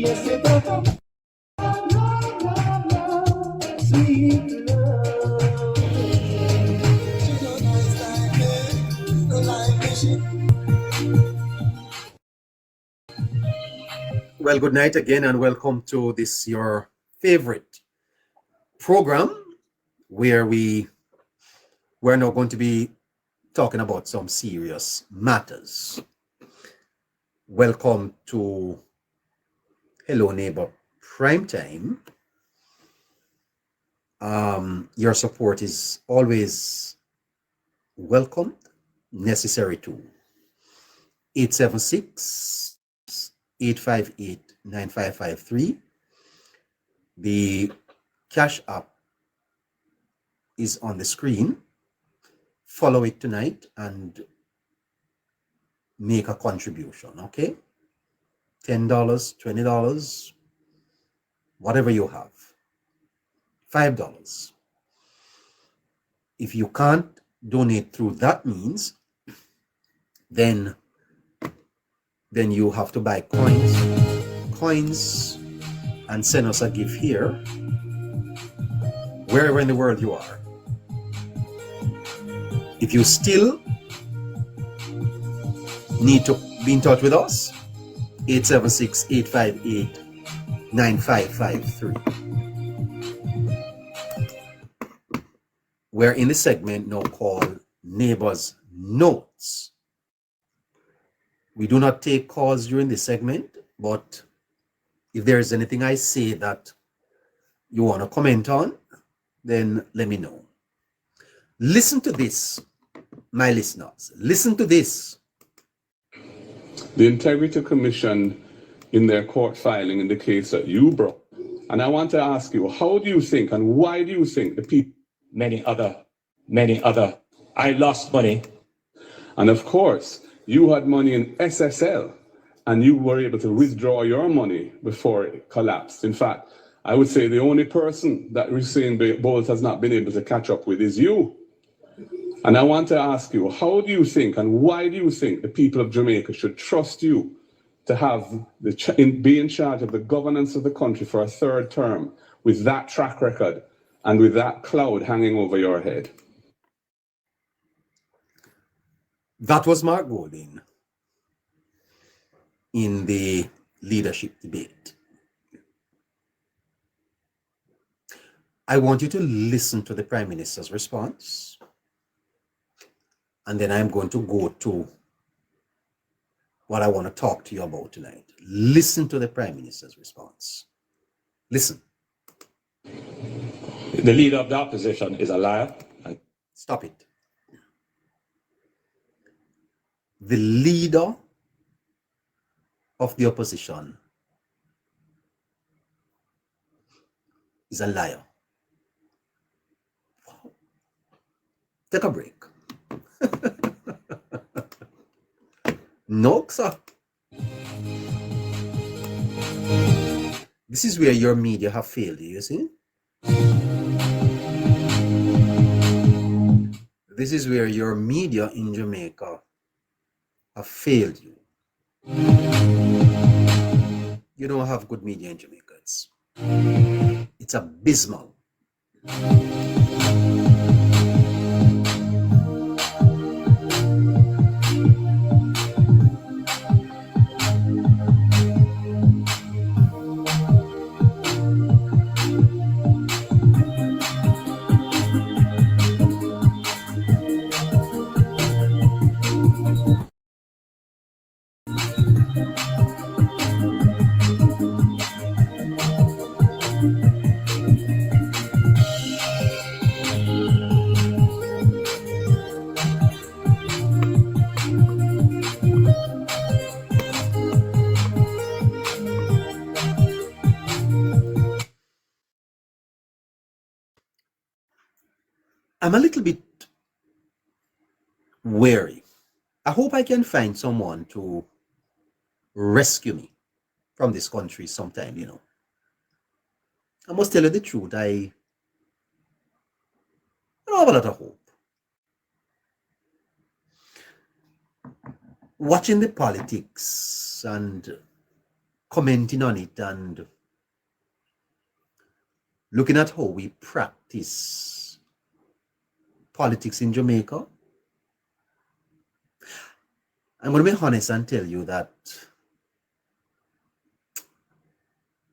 Yes, it does. Love, love, love, love, sweet love. She don't like me, don't like me. Well, good night again, and welcome to this your favorite program, where we're now going to be talking about some serious matters. Welcome to Hello Neighbor Primetime. Your support is always welcomed, necessary too. 876-858-9553. The Cash App is on the screen. Follow it tonight and make a contribution, okay? $10, $20, whatever you have. $5. If you can't donate through that means, then you have to buy coins and send us a gift here, wherever in the world you are. If you still need to be in touch with us, 876-858-9553. We're in the segment now called Neighbors Notes. We do not take calls during this segment, but if there is anything I say that you want to comment on, then let me know. Listen to this, my listeners. Listen to this. The Integrity Commission, in their court filing in the case that you brought, and I want to ask you, how do you think and why do you think the people... Many other. I lost money. And of course, you had money in SSL, and you were able to withdraw your money before it collapsed. In fact, I would say the only person that Usain Bolt has not been able to catch up with is you. And I want to ask you, how do you think and why do you think the people of Jamaica should trust you to have be in charge of the governance of the country for a third term with that track record and with that cloud hanging over your head? That was Mark Golding in the leadership debate. I want you to listen to the Prime Minister's response, and then I'm going to go to what I want to talk to you about tonight. Listen to the Prime Minister's response. Listen. The leader of the opposition is a liar. Stop it. The leader of the opposition is a liar. Take a break. No, sir. This is where your media have failed you, you see? This is where your media in Jamaica have failed you. You don't have good media in Jamaica. It's abysmal. I'm a little bit wary. I hope I can find someone to rescue me from this country sometime, you know. I must tell you the truth, I don't have a lot of hope. Watching the politics and commenting on it and looking at how we practice politics in Jamaica, I'm going to be honest and tell you that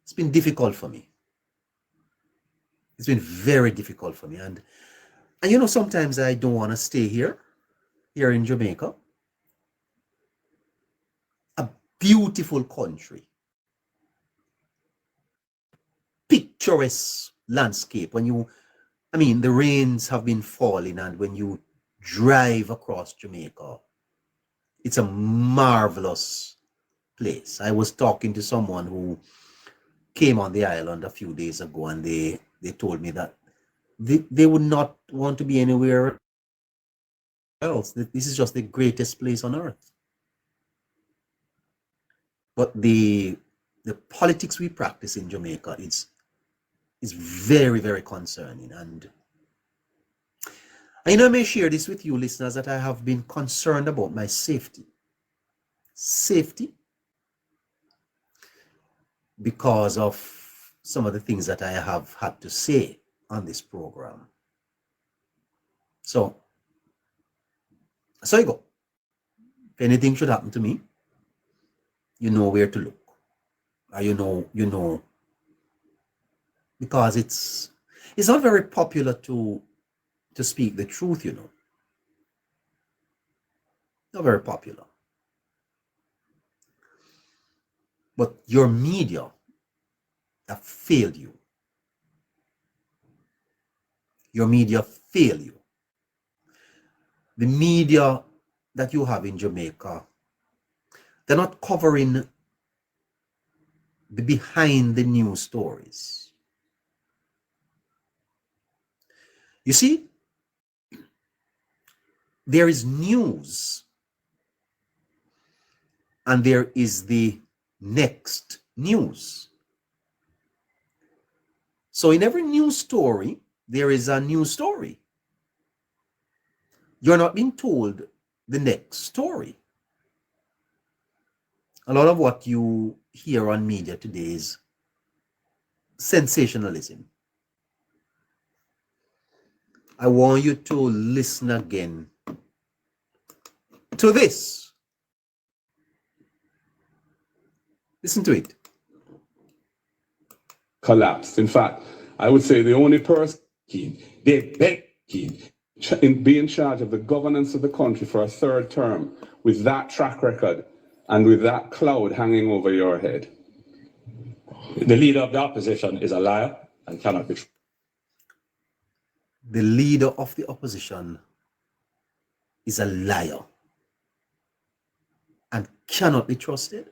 it's been difficult for me. It's been very difficult for me. And you know, sometimes I don't want to stay here in Jamaica. A beautiful country. Picturesque landscape. The rains have been falling, and when you drive across Jamaica, it's a marvelous place. I was talking to someone who came on the island a few days ago, and they told me that they would not want to be anywhere else. This is just the greatest place on earth. But the politics we practice in Jamaica is very, very concerning. And I may share this with you, listeners, that I have been concerned about my safety. Safety because of some of the things that I have had to say on this program. So you go. If anything should happen to me, you know where to look. Or you know, because it's not very popular to speak the truth, you know. Not very popular. But your media have failed you. Your media fail you. The media that you have in Jamaica, they're not covering the behind the news stories. You see, there is news and there is the next news. So in every news story, there is a news story. You're not being told the next story. A lot of what you hear on media today is sensationalism. I want you to listen again to this. Listen to it. Collapsed. In fact, I would say the only person they beg in be in charge of the governance of the country for a third term with that track record and with that cloud hanging over your head. The leader of the opposition is a liar and cannot be trusted. The leader of the opposition is a liar and cannot be trusted.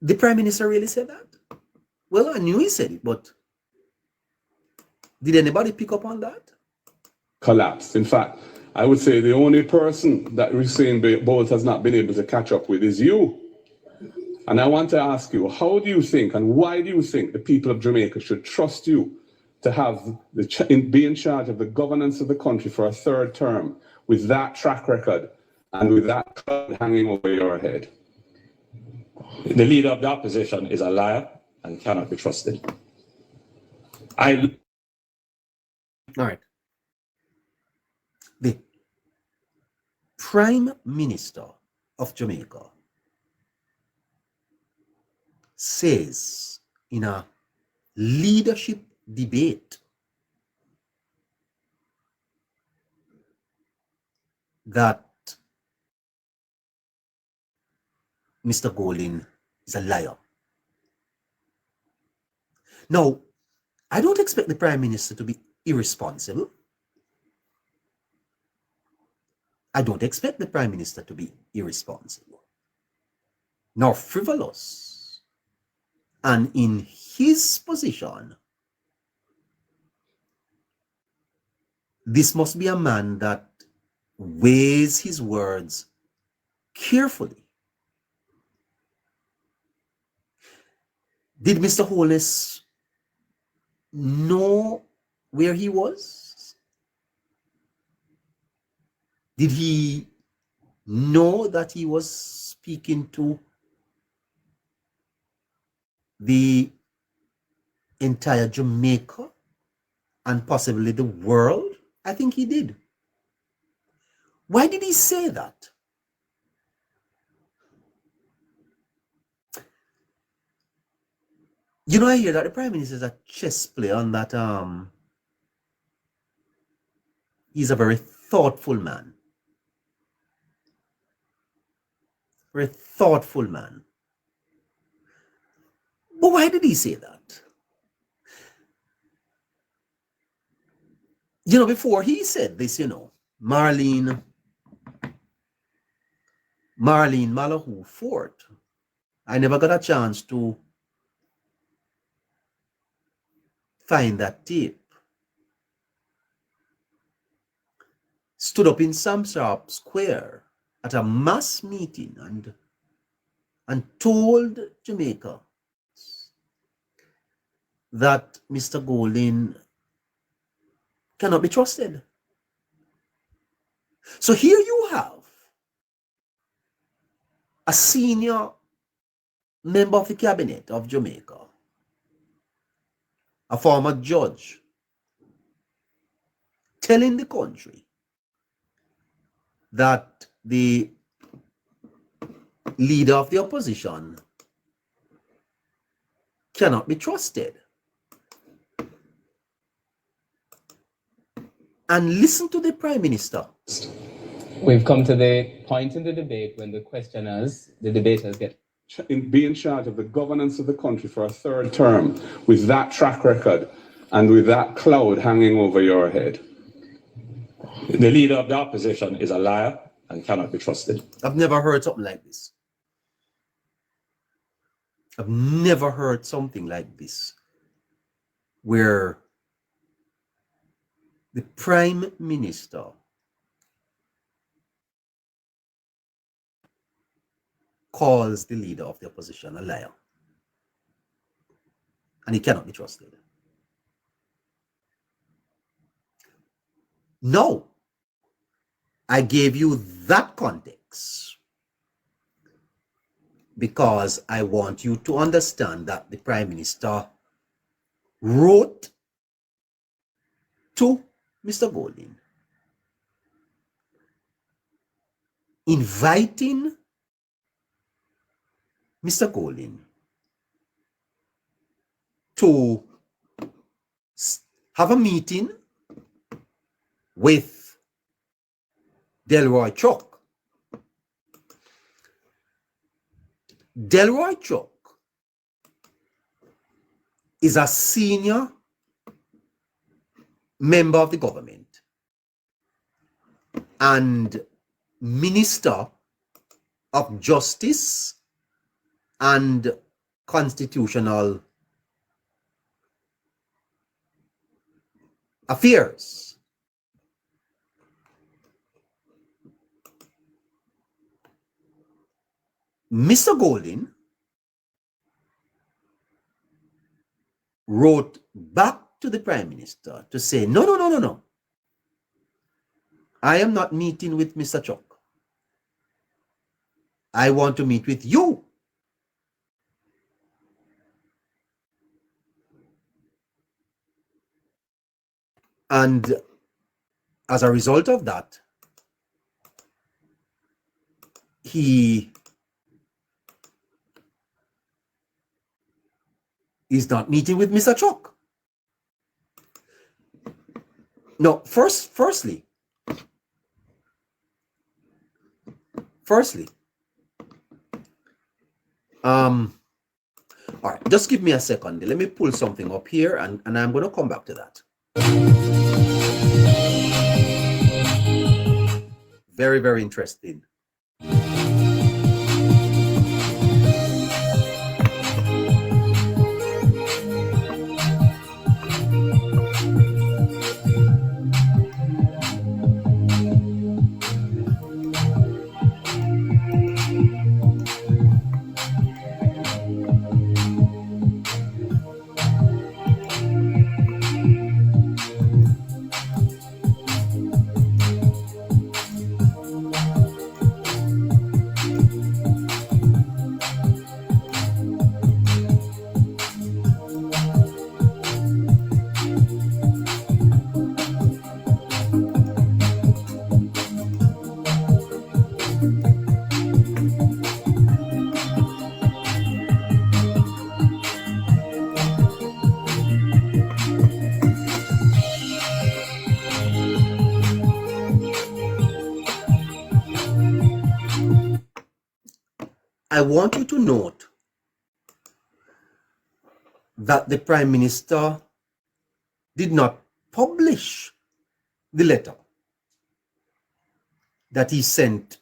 The Prime Minister really said that? Well, I knew he said it, but did anybody pick up on that? Collapsed. In fact, I would say the only person that Usain Bolt has not been able to catch up with is you. And I want to ask you, how do you think and why do you think the people of Jamaica should trust you to have be in charge of the governance of the country for a third term with that track record and with that cloud hanging over your head? The leader of the opposition is a liar and cannot be trusted. All right. The Prime Minister of Jamaica says in a leadership debate that Mr. Golding is a liar. Now, I don't expect the Prime Minister to be irresponsible. I don't expect the Prime Minister to be irresponsible, nor frivolous. And in his position, this must be a man that weighs his words carefully. Did Mr. Holness know where he was? Did he know that he was speaking to the entire Jamaica and possibly the world? I think he did. Why did he say that? You know, I hear that the Prime Minister is a chess player and that he's a very thoughtful man. Very thoughtful man. But why did he say that? You know, before he said this, you know, Marlene Malahoo Fort, I never got a chance to find that tape, stood up in Sam Sharp Square at a mass meeting and told Jamaica that Mr. Golding cannot be trusted. So here you have a senior member of the cabinet of Jamaica, a former judge, telling the country that the leader of the opposition cannot be trusted. And listen to the Prime Minister. We've come to the point in the debate when the debaters get Be in charge of the governance of the country for a third term with that track record and with that cloud hanging over your head. The leader of the opposition is a liar and cannot be trusted. I've never heard something like this. I've never heard something like this, where the Prime Minister calls the leader of the opposition a liar, and he cannot be trusted. No, I gave you that context because I want you to understand that the Prime Minister wrote to Mr. Golding inviting Mr. Golding to have a meeting with Delroy Chuck. Delroy Chuck is a senior member of the government and Minister of Justice and Constitutional Affairs. Mr. Golding wrote back to the Prime Minister to say, no. I am not meeting with Mr. Chuck. I want to meet with you. And as a result of that, he is not meeting with Mr. Chuck. No, firstly, all right, just give me a second. Let me pull something up here and I'm going to come back to that. Very, very interesting. I want you to note that the Prime Minister did not publish the letter that he sent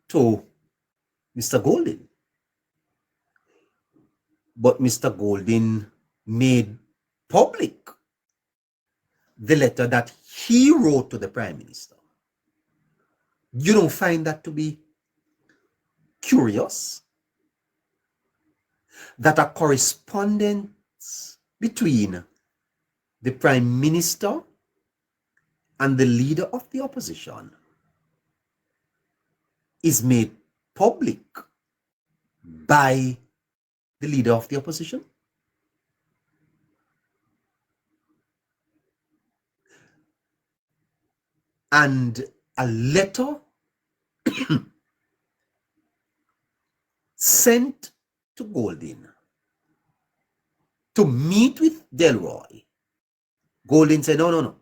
to Mr. Golden. But Mr. Golden made public the letter that he wrote to the Prime Minister. You don't find that to be curious? That a correspondence between the Prime Minister and the leader of the opposition is made public by the leader of the opposition? And a letter sent to Golden to meet with Delroy. Golden said, no.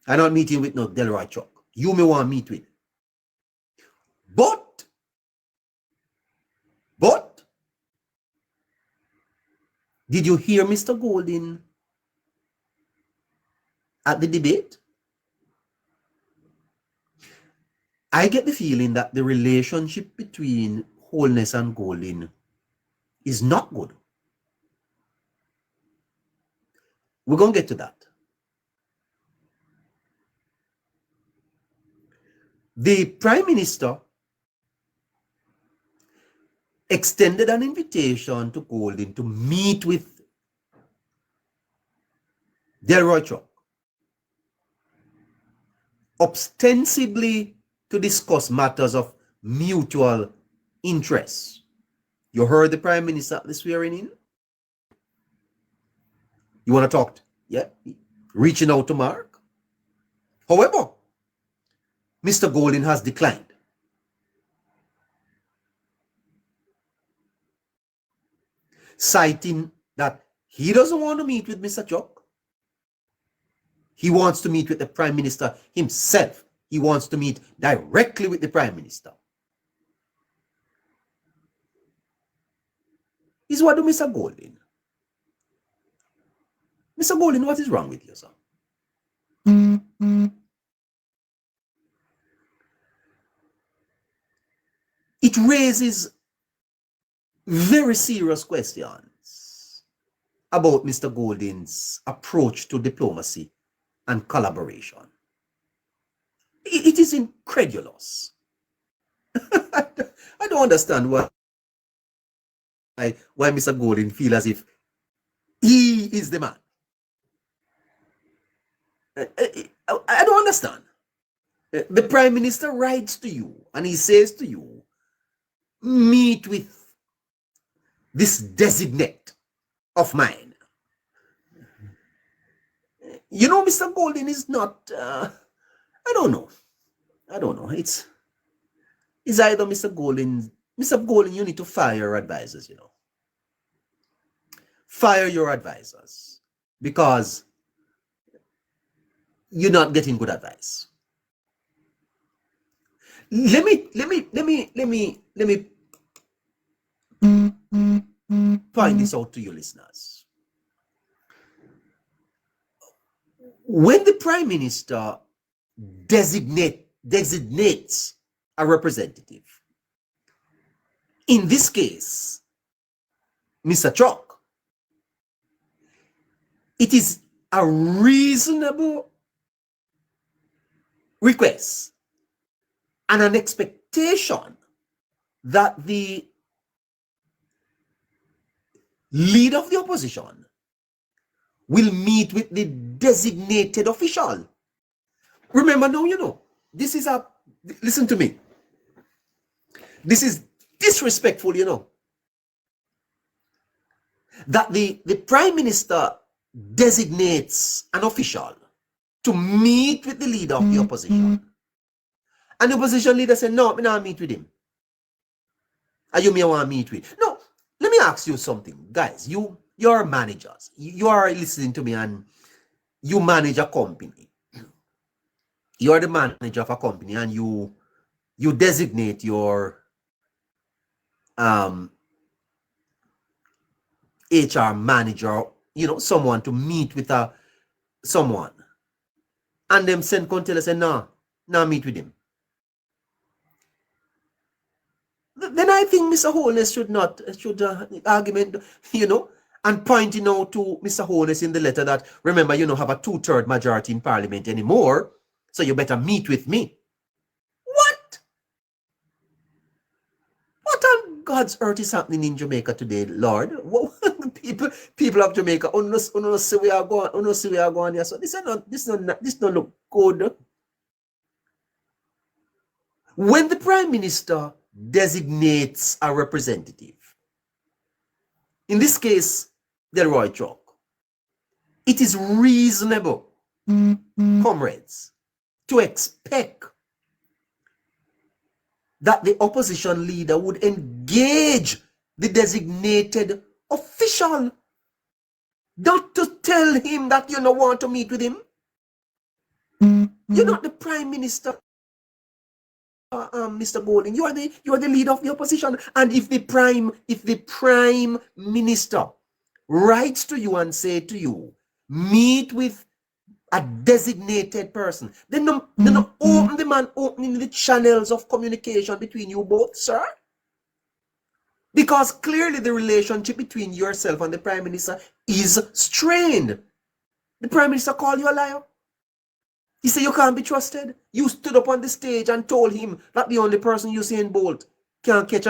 I'm not meeting with no Delroy Chuck. You may want to meet with. But, did you hear Mr. Golden at the debate? I get the feeling that the relationship between Holness and Golden is not good. We're going to get to that. The Prime Minister extended an invitation to Golden to meet with Delroy Chuck, ostensibly to discuss matters of mutual interest. You heard the Prime Minister at the swearing in? You want to talk? Yeah? Reaching out to Mark? However, Mr. Golden has declined. Citing that he doesn't want to meet with Mr. Chuck. He wants to meet with the Prime Minister himself. He wants to meet directly with the Prime Minister. Is what do Mr. Golden? Mr. Golden, what is wrong with you, sir? It raises very serious questions about Mr. Golden's approach to diplomacy and collaboration. It is incredulous. I don't understand why Mr. Golden feels as if he is the man. I don't understand. The Prime Minister writes to you and he says to you, meet with this designate of mine. You know, Mr. Golden is not, I don't know. It's either Mr. Golden, you need to fire your advisors, you know. Fire your advisors because you're not getting good advice. Let me point this out to you listeners. When the Prime Minister designates a representative, in this case, Mr. Chuck, it is a reasonable request and an expectation that the leader of the opposition will meet with the designated official. Remember now, you know, this is listen to me. This is disrespectful, you know. That the Prime Minister designates an official to meet with the leader of the opposition. And the opposition leader said, no, I don't meet with him. And you may want to meet with. No, let me ask you something. Guys, you're managers. You are listening to me and you manage a company. You are the manager of a company and you you designate your HR manager, someone to meet with someone, and them send come tell us, say, nah, meet with him. Then I think Mr. Holness should argument, and pointing out to Mr. Holness in the letter that, remember, you don't have a 2/3 majority in parliament anymore, so you better meet with me. What on God's earth is happening in Jamaica today, Lord? People of Jamaica, see we are going here. So this don't look good. When the Prime Minister designates a representative, in this case, Delroy Chalk, it is reasonable, comrades, to expect that the opposition leader would engage the designated official, not to tell him that you don't want to meet with him. You're not the Prime Minister, Mr. Golding. You are the leader of the opposition. And if the Prime Minister writes to you and say to you, meet with a designated person, then open the man opening the channels of communication between you both, sir. Because clearly the relationship between yourself and the Prime Minister is strained. The Prime Minister called you a liar. He said you can't be trusted. You stood up on the stage and told him that the only person Usain Bolt can catch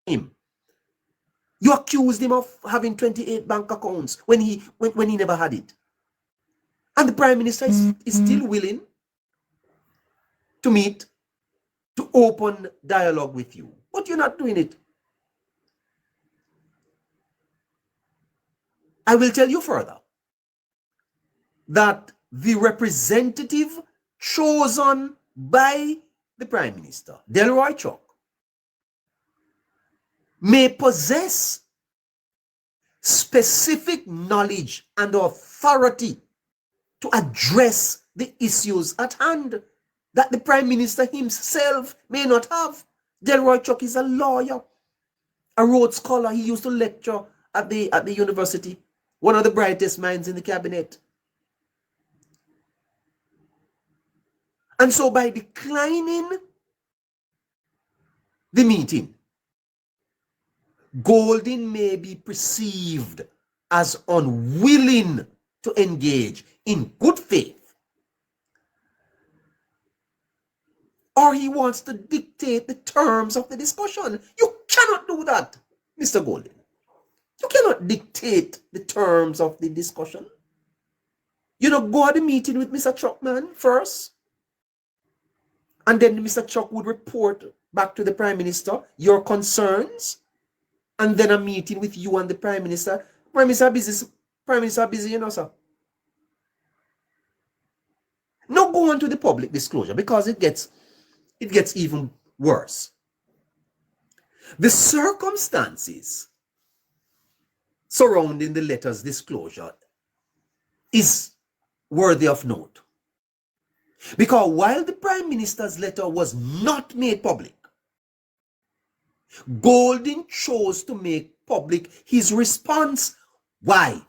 him. You accused him of having 28 bank accounts when he never had it. And the Prime Minister is still willing to meet, to open dialogue with you. But you're not doing it. I will tell you further that the representative chosen by the Prime Minister, Delroy Chalk, may possess specific knowledge and authority to address the issues at hand that the Prime Minister himself may not have. Delroy Chalk is a lawyer, a Rhodes Scholar. He used to lecture at the university, one of the brightest minds in the cabinet. And so by declining the meeting, Golding may be perceived as unwilling to engage in good faith. Or he wants to dictate the terms of the discussion. You cannot do that, Mr. Golding. You cannot dictate the terms of the discussion. Go to the meeting with Mr. Chuckman first. And then Mr. Chuck would report back to the Prime Minister your concerns. And then a meeting with you and the Prime Minister. Prime Minister busy, sir. Now go on to the public disclosure because it gets even worse. The circumstances surrounding the letter's disclosure is worthy of note. Because while the Prime Minister's letter was not made public, Golding chose to make public his response. Why?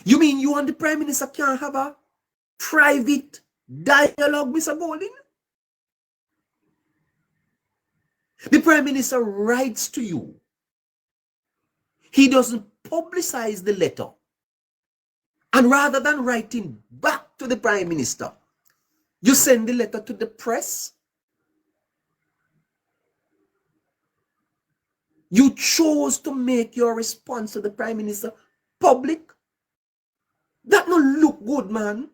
You mean you and the Prime Minister can't have a private dialogue, Mr. Golding? The Prime Minister writes to you. He doesn't publicize the letter. And rather than writing back to the Prime Minister, you send the letter to the press. You chose to make your response to the Prime Minister public. That don't look good, man.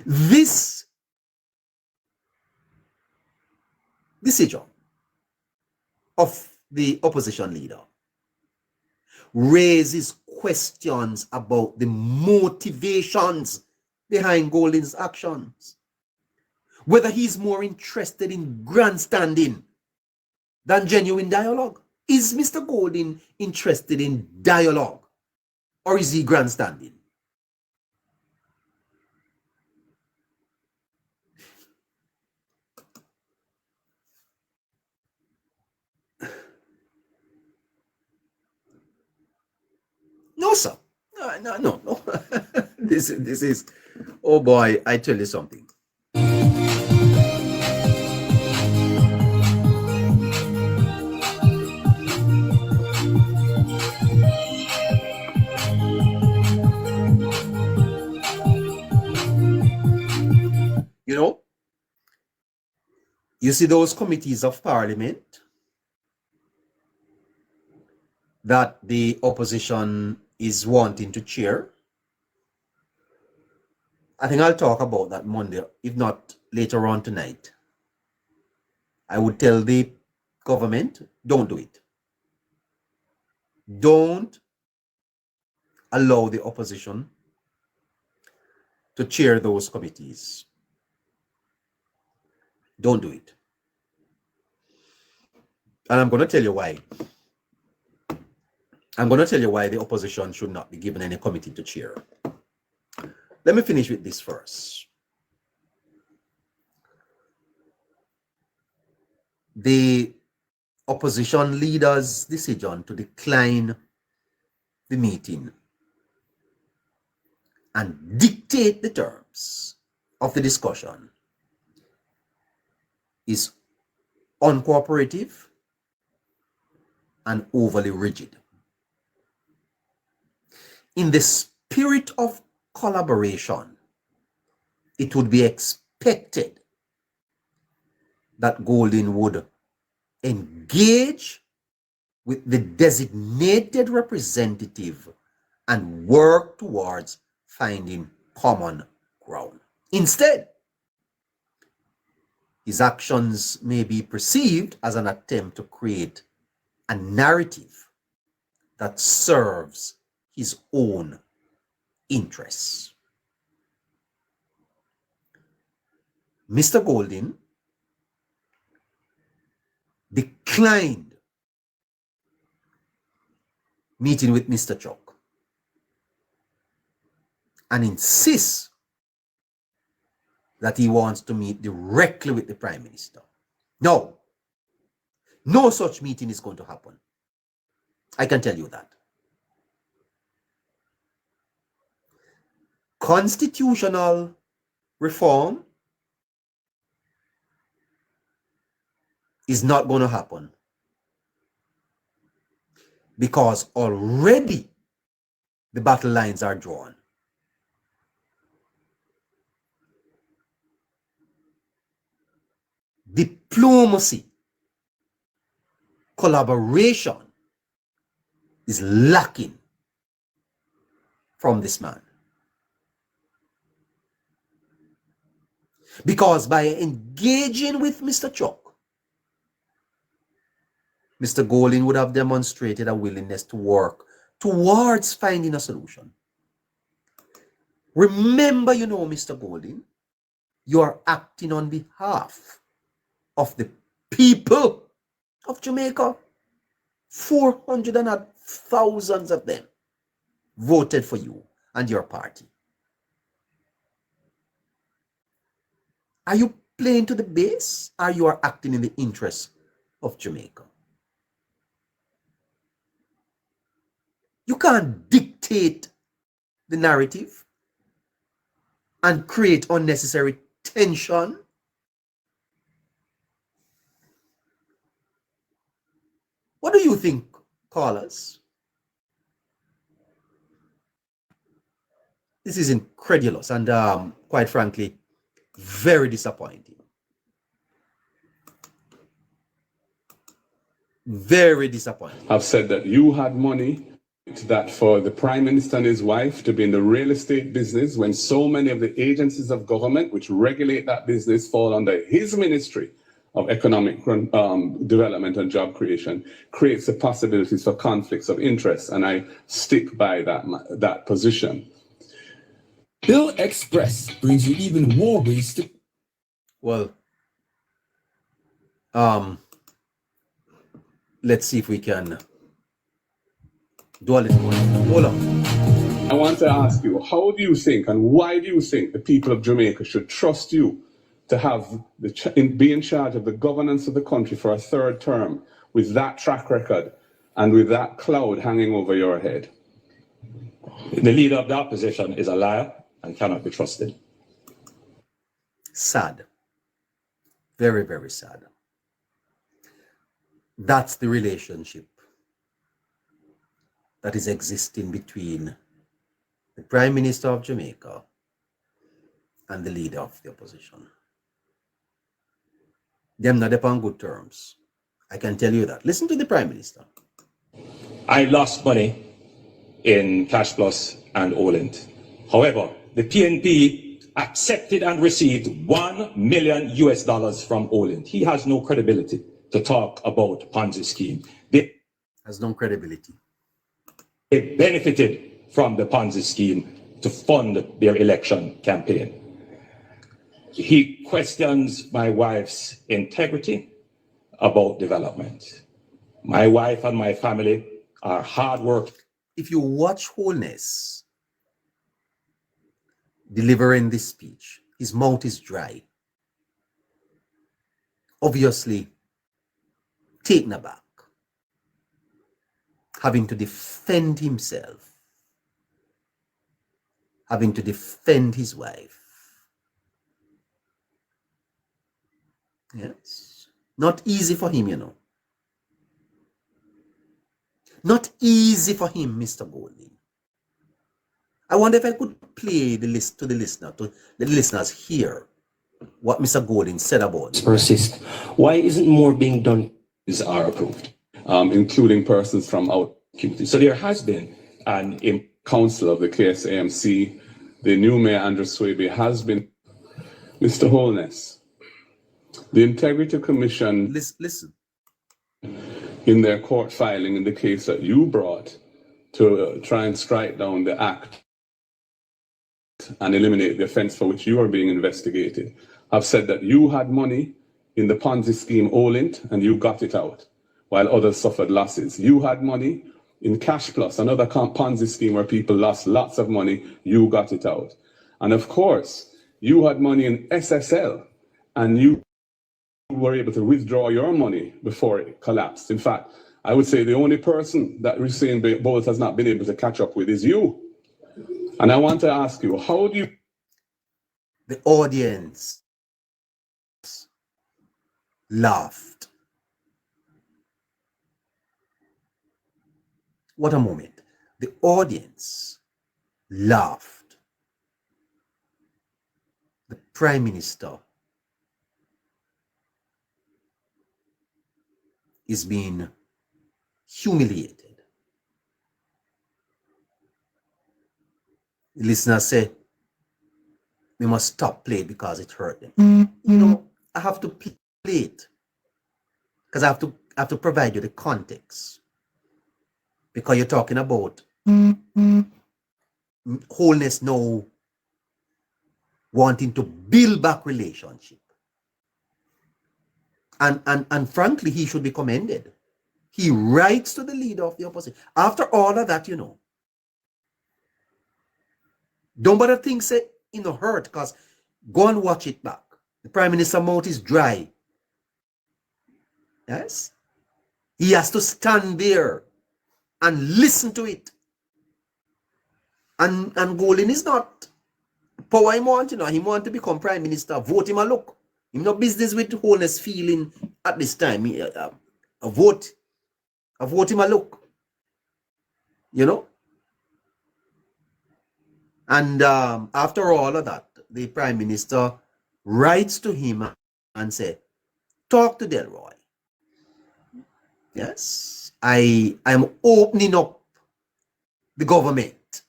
This decision of the opposition leader raises questions about the motivations behind Golding's actions. Whether he's more interested in grandstanding than genuine dialogue. Is Mr. Golding interested in dialogue? Or is he grandstanding? No, sir. No. This is, oh boy, I tell you something. You know, you see those committees of parliament that the opposition is wanting to chair. I think I'll talk about that Monday, if not later on tonight. I would tell the government, don't do it. Don't allow the opposition to chair those committees. Don't do it. And I'm going to tell you why. I'm going to tell you why the opposition should not be given any committee to chair. Let me finish with this first. The opposition leader's decision to decline the meeting and dictate the terms of the discussion is uncooperative and overly rigid. In the spirit of collaboration, it would be expected that Golding would engage with the designated representative and work towards finding common ground. Instead, his actions may be perceived as an attempt to create a narrative that serves his own interests. Mr. Golding declined meeting with Mr. Chuck and insists that he wants to meet directly with the Prime Minister. No such meeting is going to happen. I can tell you that. Constitutional reform is not going to happen because already the battle lines are drawn. Diplomacy, collaboration is lacking from this man. Because by engaging with Mr. Chuck, Mr. Golding would have demonstrated a willingness to work towards finding a solution. Remember, Mr. Golding, you are acting on behalf of the people of Jamaica. 400 and odd thousands of them voted for you and your party. Are you playing to the base, or you are acting in the interest of Jamaica? You can't dictate the narrative and create unnecessary tension. What do you think, callers? This is incredulous and quite frankly, very disappointing. Very disappointing. I've said that you had money that for the Prime Minister and his wife to be in the real estate business when so many of the agencies of government which regulate that business fall under his ministry of economic development and job creation, creates the possibilities for conflicts of interest, and I stick by that position. Bill Express brings you even more ways to... Well, let's see if we can do a little more. Hold on. I want to ask you, how do you think and why do you think the people of Jamaica should trust you to have be in charge of the governance of the country for a third term with that track record and with that cloud hanging over your head? The leader of the opposition is a liar and cannot be trusted. Sad. Very, very sad. That's the relationship that is existing between the Prime Minister of Jamaica and the leader of the opposition. Them not upon good terms. I can tell you that. Listen to the Prime Minister. I lost money in Cash Plus and Olent. However, the PNP accepted and received $1 million from Olent. He has no credibility to talk about Ponzi scheme. They Has no credibility. benefited from the Ponzi scheme to fund their election campaign. He questions my wife's integrity about development. My wife and my family are hard work. If you watch Holness delivering this speech, his mouth is dry. Obviously taken aback, having to defend himself, having to defend his wife. Yes. Not easy for him, you know. Not easy for him, Mr. Golding. I wonder if I could play the list to the listener, to the listeners here, what Mr. Golding said about it. Persist. Why isn't more being done? Is are approved, including persons from out. So there has been an Council of the KSAMC, the new Mayor Andrew Swaby has been. Mr. Holness, the Integrity Commission, Listen. in their court filing in the case that you brought to try and strike down the act and eliminate the offense for which you are being investigated, have said that you had money in the Ponzi scheme Olent and you got it out, while others suffered losses. You had money in Cash Plus, another Ponzi scheme where people lost lots of money, you got it out. And of course, you had money in SSL and you were able to withdraw your money before it collapsed. In fact, I would say the only person that Usain Bolt has not been able to catch up with is you. And I want to ask you, how do you... The audience laughed. What a moment. The audience laughed. The Prime Minister is being humiliated. The listeners say, we must stop play because it hurt them. You know, I have to play it because I have to provide you the context. Because you're talking about Holness now wanting to build back relationship. And frankly, he should be commended. He writes to the leader of the opposition. After all of that, you know, don't bother think say, you know, hurt, because go and watch it back. The Prime Minister's mouth is dry. Yes? He has to stand there and listen to it. And Golding is not power him want, you know. He want to become Prime Minister. Vote him a look. Him no business with Holness feeling at this time. A vote him a look. You know? And after all of that, the Prime Minister writes to him and says, talk to Delroy. Yes, I am opening up the government.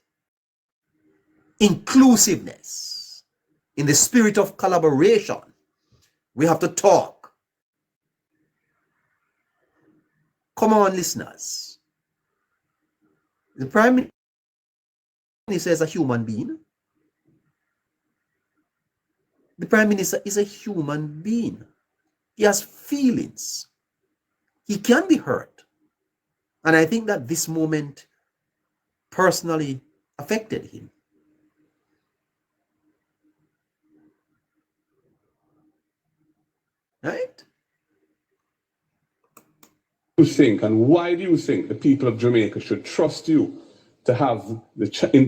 Inclusiveness. In the spirit of collaboration. We have to talk. Come on, listeners. The Prime Minister is a human being. The Prime Minister is a human being. He has feelings. He can be hurt. And I think that this moment personally affected him. Right? You think, and why do you think the people of Jamaica should trust you to have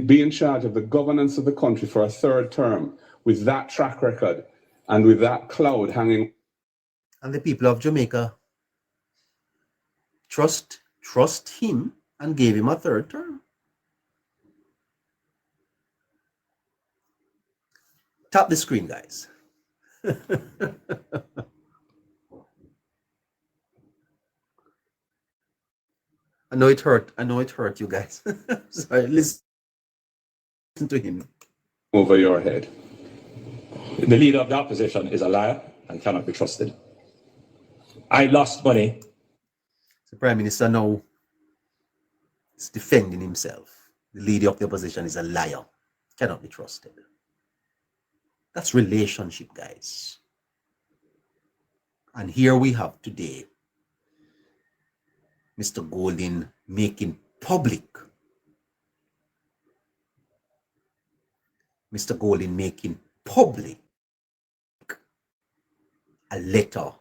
be in charge of the governance of the country for a third term with that track record and with that cloud hanging. And the people of Jamaica trust him and gave him a third term. Tap the screen, guys. I know it hurt you guys. Sorry, listen to him. Over your head. The leader of the opposition is a liar and cannot be trusted. I lost money. The Prime Minister now is defending himself. The leader of the opposition is a liar, cannot be trusted. That's relationship, guys. And here we have today Mr. Golding making public. Mr. Golding making public a letter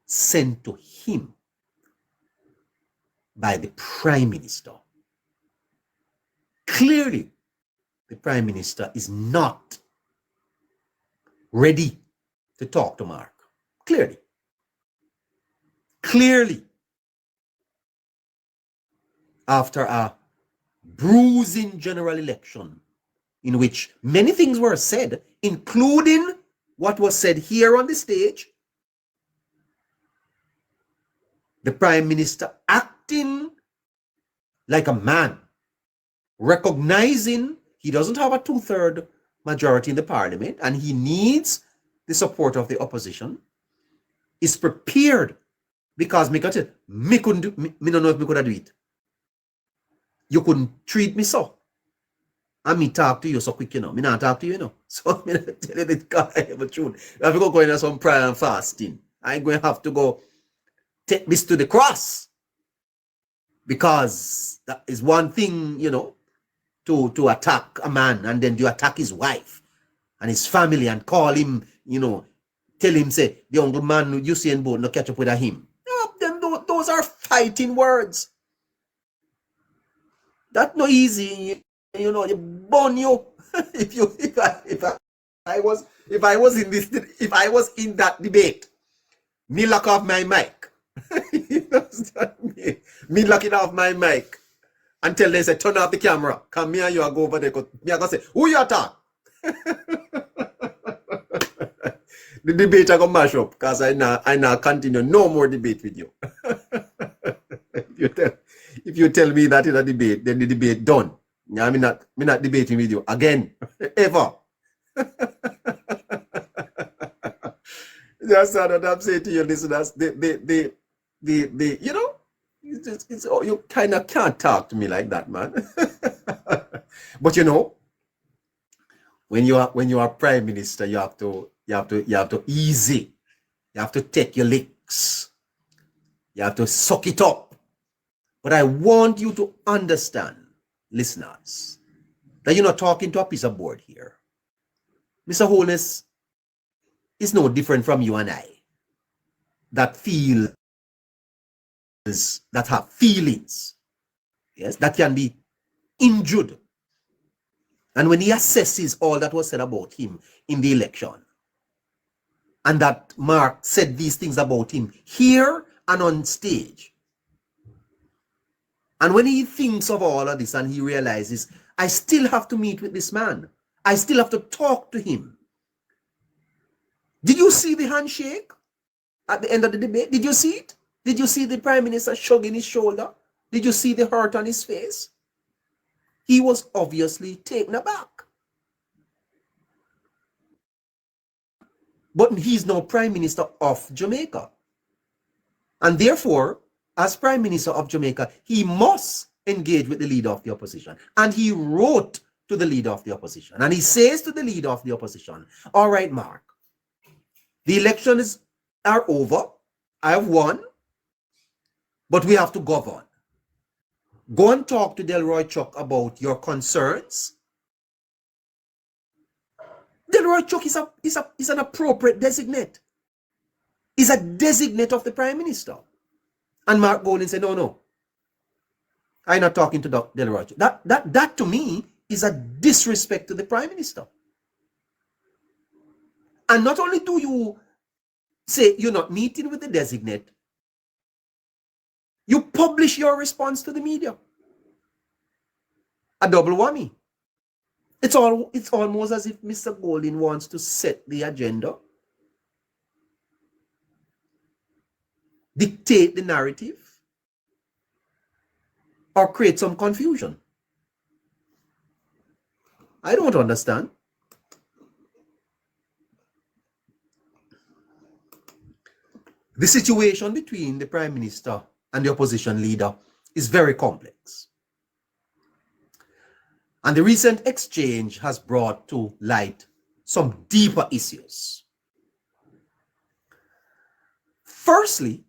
sent to him by the Prime Minister. Clearly, the Prime Minister is not ready to talk to Mark. Clearly. After a bruising general election in which many things were said, including what was said here on the stage, the Prime Minister acting like a man, recognizing he doesn't have a 2/3 majority in the parliament and he needs the support of the opposition, is prepared because me don't know if me could do it. You couldn't treat me so. And me talk to you so quick, Me not talk to you, So me not tell you the truth. I have to go into some prayer and fasting. I ain't going to have to go take this to the cross. Because that is one thing, to attack a man and then you attack his wife and his family and call him, tell him, say, the young man you see in boat, no catch up with him. No, those are fighting words. That's not easy, you burn you. if I was in that debate, me lock off my mic. me lock it off my mic and tell them say turn off the camera. Come here, you go over there. Me I gonna say who you attack? The debate I gonna mash up because I now continue no more debate with you. If you tell me that in a debate, then the debate done. Yeah, me not debating with you again, ever. That's what I'm saying to you, listeners. You kind of can't talk to me like that, man. But when you are Prime Minister, you have to easy. You have to take your licks. You have to suck it up. But I want you to understand, listeners, that you're not talking to a piece of board here. Mr. Holness is no different from you and I that have feelings, yes, that can be injured. And when he assesses all that was said about him in the election, and that Mark said these things about him here and on stage, and when he thinks of all of this and he realizes, I still have to meet with this man. I still have to talk to him. Did you see the handshake at the end of the debate? Did you see it? Did you see the Prime Minister shrugging his shoulder? Did you see the hurt on his face? He was obviously taken aback. But he's now Prime Minister of Jamaica. And therefore, as Prime Minister of Jamaica, he must engage with the leader of the opposition. And he wrote to the leader of the opposition. And he says to the leader of the opposition, all right, Mark, the elections are over. I have won. But we have to govern. Go and talk to Delroy Chuck about your concerns. Delroy Chuck is an appropriate designate. He's a designate of the Prime Minister. And Mark Golding said, no. I'm not talking to Dr. Delroy. That to me is a disrespect to the Prime Minister. And not only do you say you're not meeting with the designate, you publish your response to the media. A double whammy. It's almost as if Mr. Golding wants to set the agenda, dictate the narrative, or create some confusion. I don't understand. The situation between the Prime Minister and the opposition leader is very complex. And the recent exchange has brought to light some deeper issues. Firstly,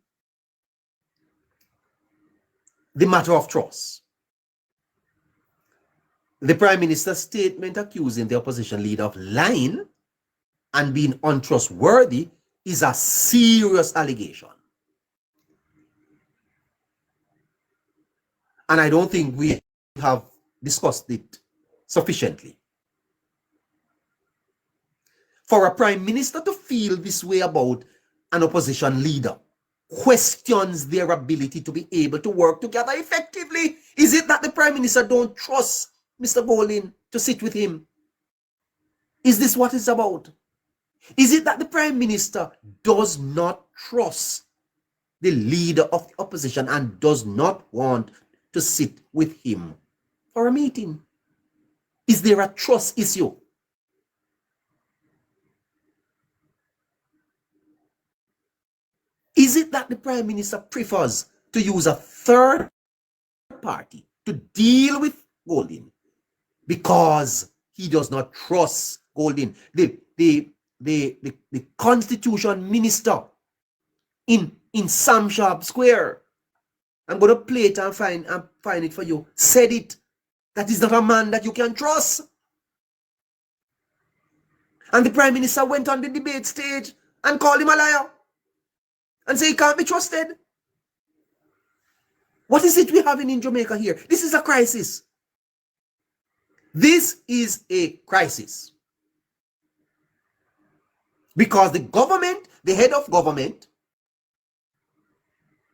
the matter of trust. The Prime Minister's statement accusing the opposition leader of lying and being untrustworthy is a serious allegation. And I don't think we have discussed it sufficiently. For a Prime Minister to feel this way about an opposition leader questions their ability to be able to work together effectively. Is it that the Prime Minister don't trust Mr. Golding to sit with him? Is this what it's about? Is it that the Prime Minister does not trust the leader of the opposition and does not want to sit with him for a meeting? Is there a trust issue? Is it that the Prime Minister prefers to use a third party to deal with Golding because he does not trust Golding? The Constitution Minister in Sam Sharp Square, I'm going to play it and find it for you, said it. That is not a man that you can trust. And the Prime Minister went on the debate stage and called him a liar and say he can't be trusted. What is it we're having in Jamaica here? This is a crisis. This is a crisis. Because the government, the head of government,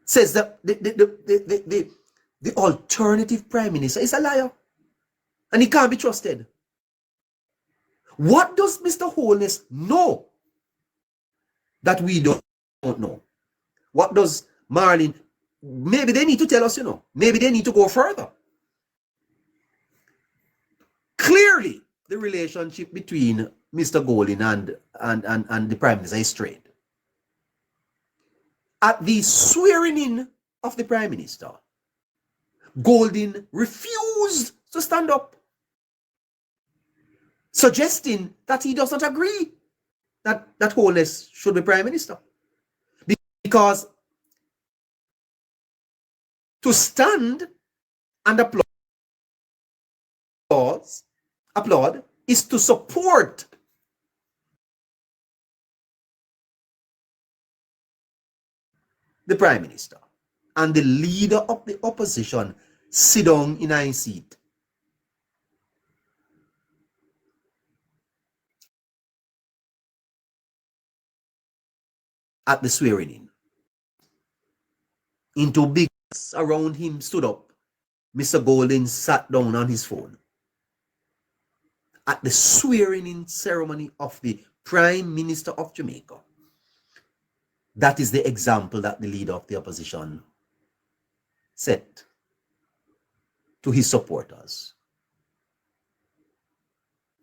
says that the alternative Prime Minister is a liar and he can't be trusted. What does Mr. Holness know that we don't know? What does Marlin? Maybe they need to tell us, maybe they need to go further. Clearly, the relationship between Mr. Golding and the Prime Minister is strained. At the swearing in of the Prime Minister, Golding refused to stand up, suggesting that he does not agree that Holness should be Prime Minister. Because to stand and applaud is to support the Prime Minister, and the leader of the opposition sit down in a seat. At the swearing in. Into big around him stood up. Mr. Golding sat down on his phone. At the swearing in ceremony of the Prime Minister of Jamaica. That is the example that the leader of the opposition set to his supporters.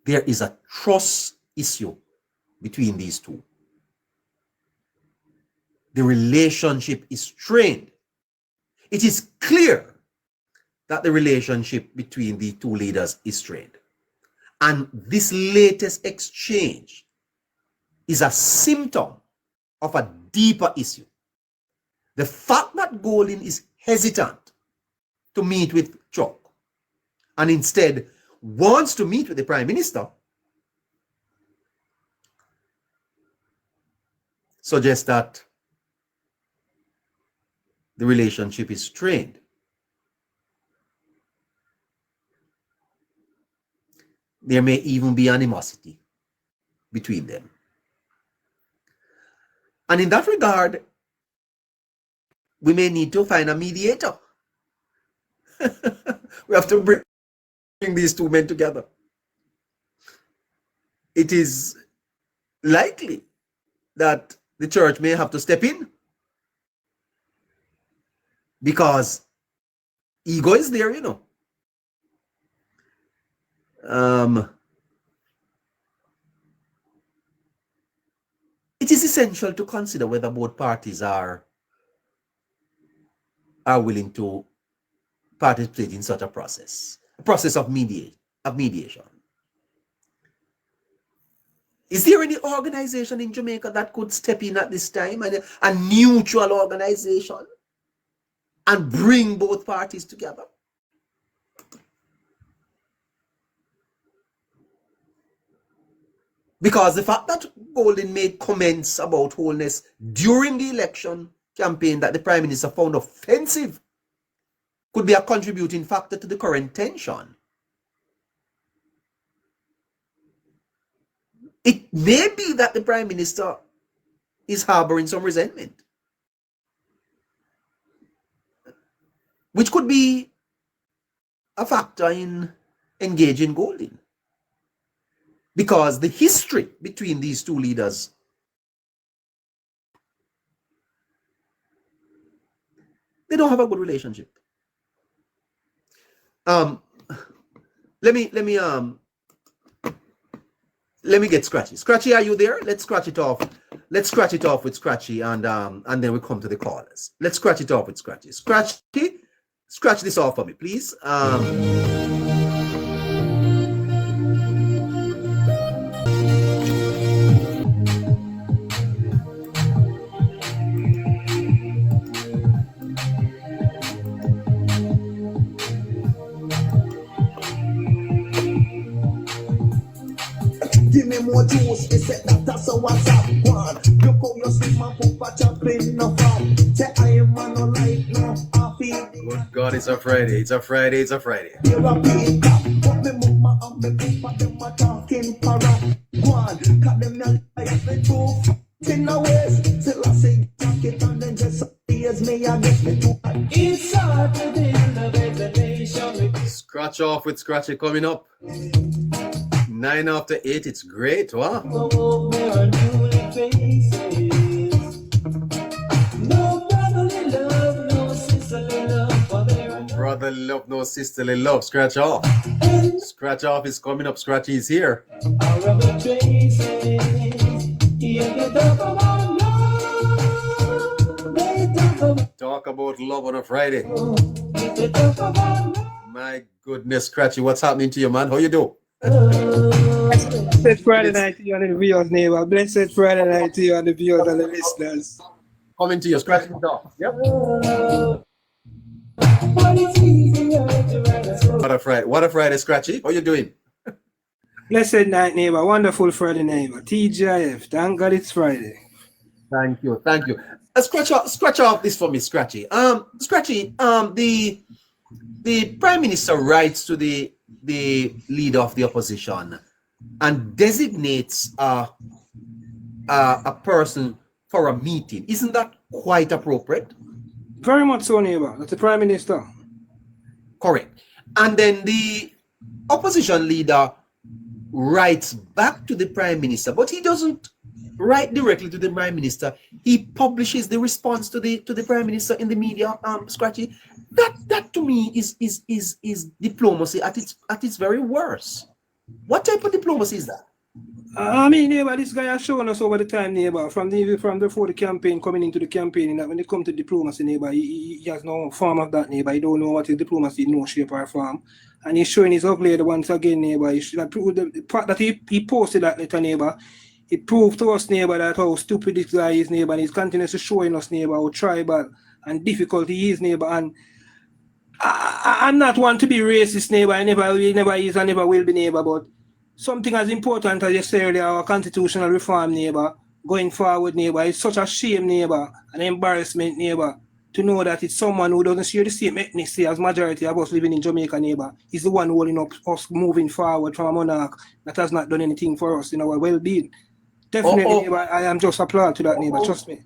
There is a trust issue between these two. The relationship is strained. It is clear that the relationship between the two leaders is strained. And this latest exchange is a symptom of a deeper issue. The fact that Golding is hesitant to meet with Chuck and instead wants to meet with the Prime Minister suggests that the relationship is strained. there may even be animosity between them. And in that regard, we may need to find a mediator. We have to bring these two men together. It is likely that the church may have to step in because ego is there, you know. It is essential to consider whether both parties are willing to participate in such a process of mediation. Is there any organization in Jamaica that could step in at this time, a neutral organization, and bring both parties together? Because the fact that Golden made comments about Holness during the election campaign that the Prime Minister found offensive could be a contributing factor to the current tension. It may be that the Prime Minister is harboring some resentment, which could be a factor in engaging Golden. Because the history between these two leaders they don't have a good relationship. Let me get Scratchy. Scratchy, are you there? Let's scratch it off. Let's scratch it off with Scratchy, and then we come to the callers. Let's scratch it off with Scratchy. Scratchy, scratch this off for me, please. Give me more juice, they said that's a what's up one. Look how you see my papa jumping no farm. Say I am man no like no I feel. Good God, it's a Friday. It's a Friday. It's a Friday. You're a big cop, but me mama and me papa them a talking para. One, cut them young like me too. In the west, till I say jacket and then just years me I get me too. Inside within the vegetation. Scratch off with Scratchy coming up. 9 after 8, it's great, wow. No brotherly love, no sisterly love, for there No brotherly love, no sisterly love. Scratch off. Scratch off is coming up. Scratchy is here. Talk about love on a Friday. My goodness, Scratchy, what's happening to you, man? How you do? Blessed Friday night to you and the viewers, neighbor. Blessed Friday night to you and the viewers and the listeners. Coming to you, scratching it off. Yep. What a Friday, Scratchy. How you doing? Blessed night, neighbor. Wonderful Friday, neighbor. TGIF. Thank God it's Friday. Thank you. Scratch off this for me, Scratchy. Scratchy, the Prime Minister writes to the leader of the opposition and designates a person for a meeting. Isn't that quite appropriate? Very much so, neighbor. That's the Prime Minister. Correct. And then the opposition leader writes back to the Prime Minister, but he doesn't write directly to the Prime Minister. He publishes the response to the Prime Minister in the media. Scratchy, that to me is diplomacy at its very worst. What type of diplomacy is that? I mean, neighbor, this guy has shown us over the time, neighbor, from before the campaign, coming into the campaign, that when it comes to diplomacy, neighbor, he has no form of that, neighbor. He don't know what is diplomacy in no shape or form. And he's showing his ugly once again, neighbor. He should have proved the fact that he posted that letter, neighbor. It proved to us, neighbor, that how stupid this guy is, neighbor, and he's continuously showing us, neighbor, how tribal and difficult he is, neighbor. And I'm not one to be racist, neighbor. I never is and never will be, neighbor, but something as important as you say earlier, our constitutional reform, neighbor, going forward, neighbor, it's such a shame, neighbor, an embarrassment, neighbor, to know that it's someone who doesn't share the same ethnicity as majority of us living in Jamaica, neighbor. Is the one holding up us moving forward from a monarch that has not done anything for us in our well-being. Definitely, neighbor, I am just applaud to that, neighbor. Trust me.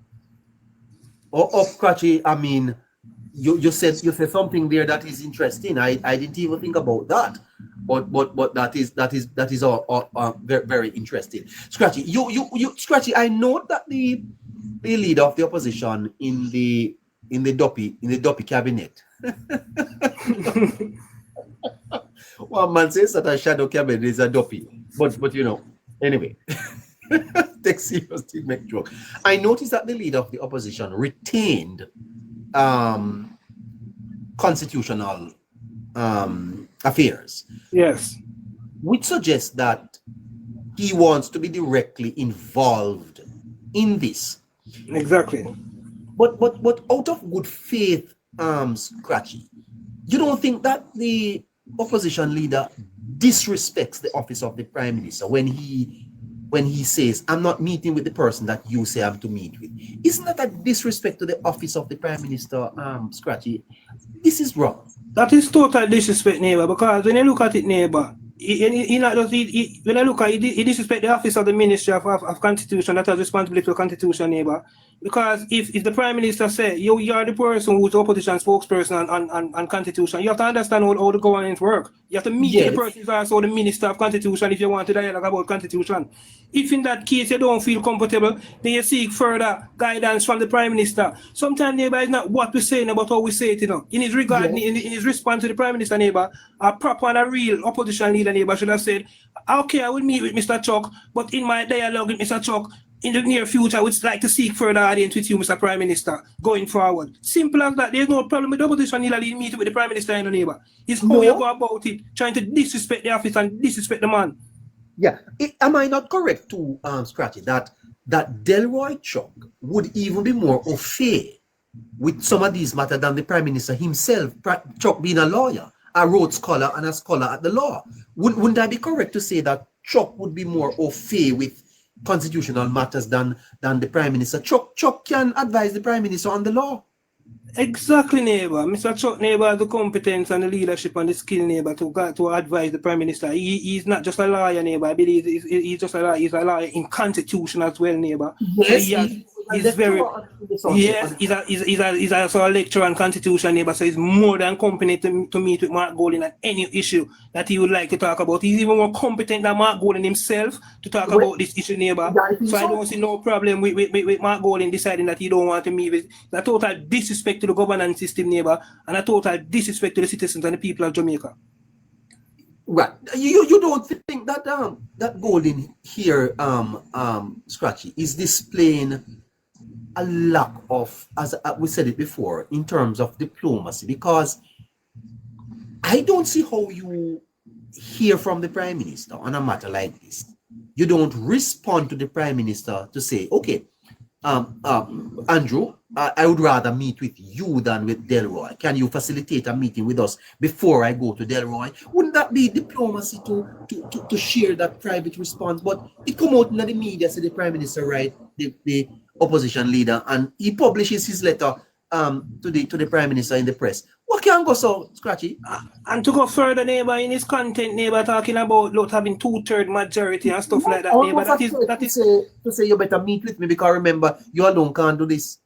Scratchy, I mean, you said something there that is interesting. I didn't even think about that, but that is all very, very interesting. Scratchy, you Scratchy, I know that the leader of the opposition in the Duppy cabinet. One man says that a shadow cabinet is a Duppy, but you know, anyway. Take seriously, make joke. I noticed that the leader of the opposition retained constitutional affairs. Yes. Which suggests that he wants to be directly involved in this. Exactly. But out of good faith, Scratchy, you don't think that the opposition leader disrespects the office of the Prime Minister when he says, I'm not meeting with the person that you say I'm to meet with? Isn't that a disrespect to the office of the Prime Minister, Scratchy? This is wrong. That is total disrespect, neighbor, because when you look at it, neighbor, when I look at it, he disrespect the office of the Ministry of Constitution that has responsibility for Constitution, neighbor. Because if the Prime Minister say you are the person who's the opposition spokesperson on Constitution, you have to understand how the government work. You have to meet the person who's also the Minister of Constitution if you want to dialogue about Constitution. If in that case you don't feel comfortable, then you seek further guidance from the Prime Minister. Sometimes, neighbor, it's not what we're saying about how we say it, you know. In his regard, in his response to the Prime Minister, neighbor, a proper and a real opposition leader, neighbor, should have said, okay, I will meet with Mr. Chuck, but in my dialogue with Mr. Chuck, in the near future, I would like to seek further audience with you, Mr. Prime Minister, going forward. Simple as that. There's no problem with the opposition leader meeting with the Prime Minister and the neighbor. It's how you go about it, trying to disrespect the office and disrespect the man. Yeah. Am I not correct to Scratchy that Delroy Chuck would even be more au fait with some of these matters than the Prime Minister himself, Chuck being a lawyer, a Rhodes Scholar and a scholar at the law? Wouldn't I be correct to say that Chuck would be more au fait with constitutional matters than the Prime Minister? Chuck can advise the Prime Minister on the law. Exactly, neighbor. Mr. Chuck, neighbor, has the competence and the leadership and the skill, neighbor, to advise the Prime Minister. He's not just a lawyer, neighbor. I believe he's just a lawyer. He's a lawyer in Constitution as well, neighbor. Yes, he's very. Yes, he's also a lecturer on Constitution, neighbor. So he's more than competent to meet with Mark Golding on any issue that he would like to talk about. He's even more competent than Mark Golding himself to talk about this issue, neighbor. So I don't see no problem with Mark Golding deciding that he don't want to meet with. The total disrespect to the governance system, neighbor, and a total disrespect to the citizens and the people of Jamaica. Right. You don't think that that Golding here, Scratchy, is displaying a lack of, as we said it before, in terms of diplomacy? Because I don't see how you hear from the Prime Minister on a matter like this. You don't respond to the Prime Minister to say, okay, Andrew, I would rather meet with you than with Delroy. Can you facilitate a meeting with us before I go to Delroy? Wouldn't that be diplomacy to share that private response? But it come out in the media, say the Prime Minister, right, the opposition leader, and he publishes his letter to the Prime Minister in the press. What can go so, Scratchy? And to go further, neighbor, in his content, neighbor, talking about not having 2/3 majority and stuff like that, neighbor, that is to say you better meet with me, because remember, you alone can't do this.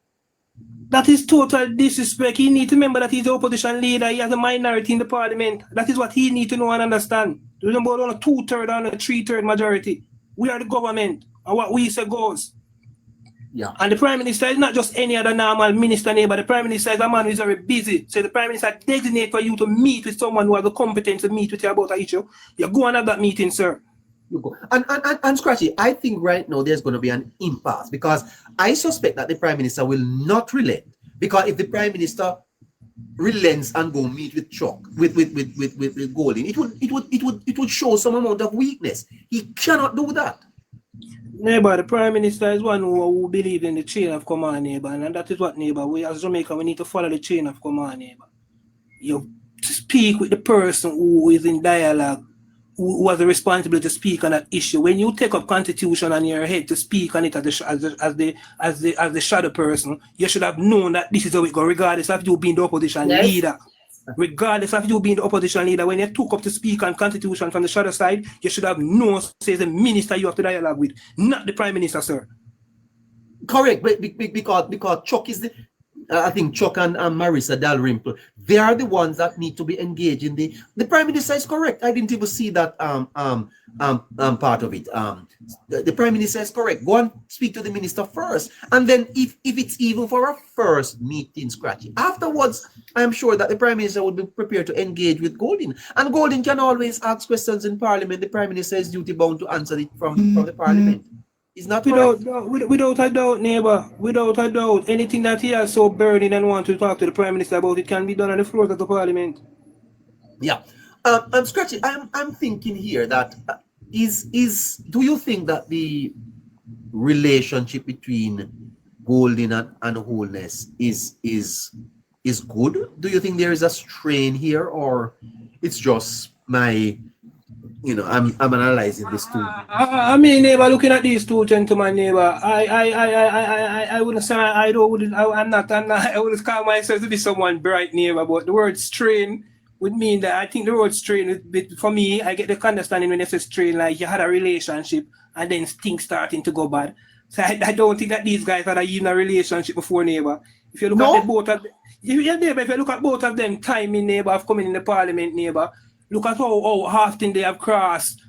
That is total disrespect. He needs to remember that he's the opposition leader. He has a minority in the parliament. That is what he needs to know and understand. Remember, on a 2/3 and a 3/3 majority. We are the government, and what we say goes. Yeah. And the Prime Minister is not just any other normal minister, neighbor. The Prime Minister is a man who is very busy. So the Prime Minister designate for you to meet with someone who has the competence to meet with you about an issue. You go and have that meeting, sir. You go. And Scratchy, I think right now there's going to be an impasse, because I suspect that the Prime Minister will not relent. Because if the Prime Minister relents and go meet with Chuck, with Golding, it would show some amount of weakness. He cannot do that. Neighbor, the Prime Minister is one who believes in the chain of command, neighbor, and that is what, neighbor, we as Jamaica, we need to follow the chain of command, neighbor. You speak with the person who is in dialogue who has the responsibility to speak on that issue. When you take up constitution on your head to speak on it as the shadow person, you should have known that this is how it goes, regardless of you being the opposition leader. Regardless of you being the opposition leader, when you took up to speak on constitution from the shadow side, you should have known, says the minister you have to dialogue with, not the prime minister, sir. Correct, but because Chuck is the, I think Chuck and Marissa Dalrymple, they are the ones that need to be engaged in the prime minister is correct. I didn't even see that part of it. The prime minister is correct. Go and speak to the minister first, and then if it's even for a first meeting, Scratchy, afterwards, I'm sure that the prime minister would be prepared to engage with Golding, and Golding can always ask questions in parliament. The prime minister is duty bound to answer it from the parliament. It's not without a doubt, neighbor. Without a doubt, anything that he has so burning and want to talk to the prime minister about, it can be done on the floor of the parliament. Yeah, I'm Scratchy. I'm thinking here that do you think that the relationship between Golding and Holness is good? Do you think there is a strain here, or it's just my, I'm analyzing this too? I mean, neighbor, looking at these two gentlemen, neighbor, I wouldn't say I wouldn't call myself to be someone bright, neighbor, but the word strain would mean that I think the word strain, for me, I get the understanding when they say strain, like you had a relationship and then things starting to go bad. So I don't think that these guys had even a relationship before, neighbor. If you look at the both of them, neighbor, if you look at both of them timing, neighbor, of coming in the parliament, neighbor, look at how often they have crossed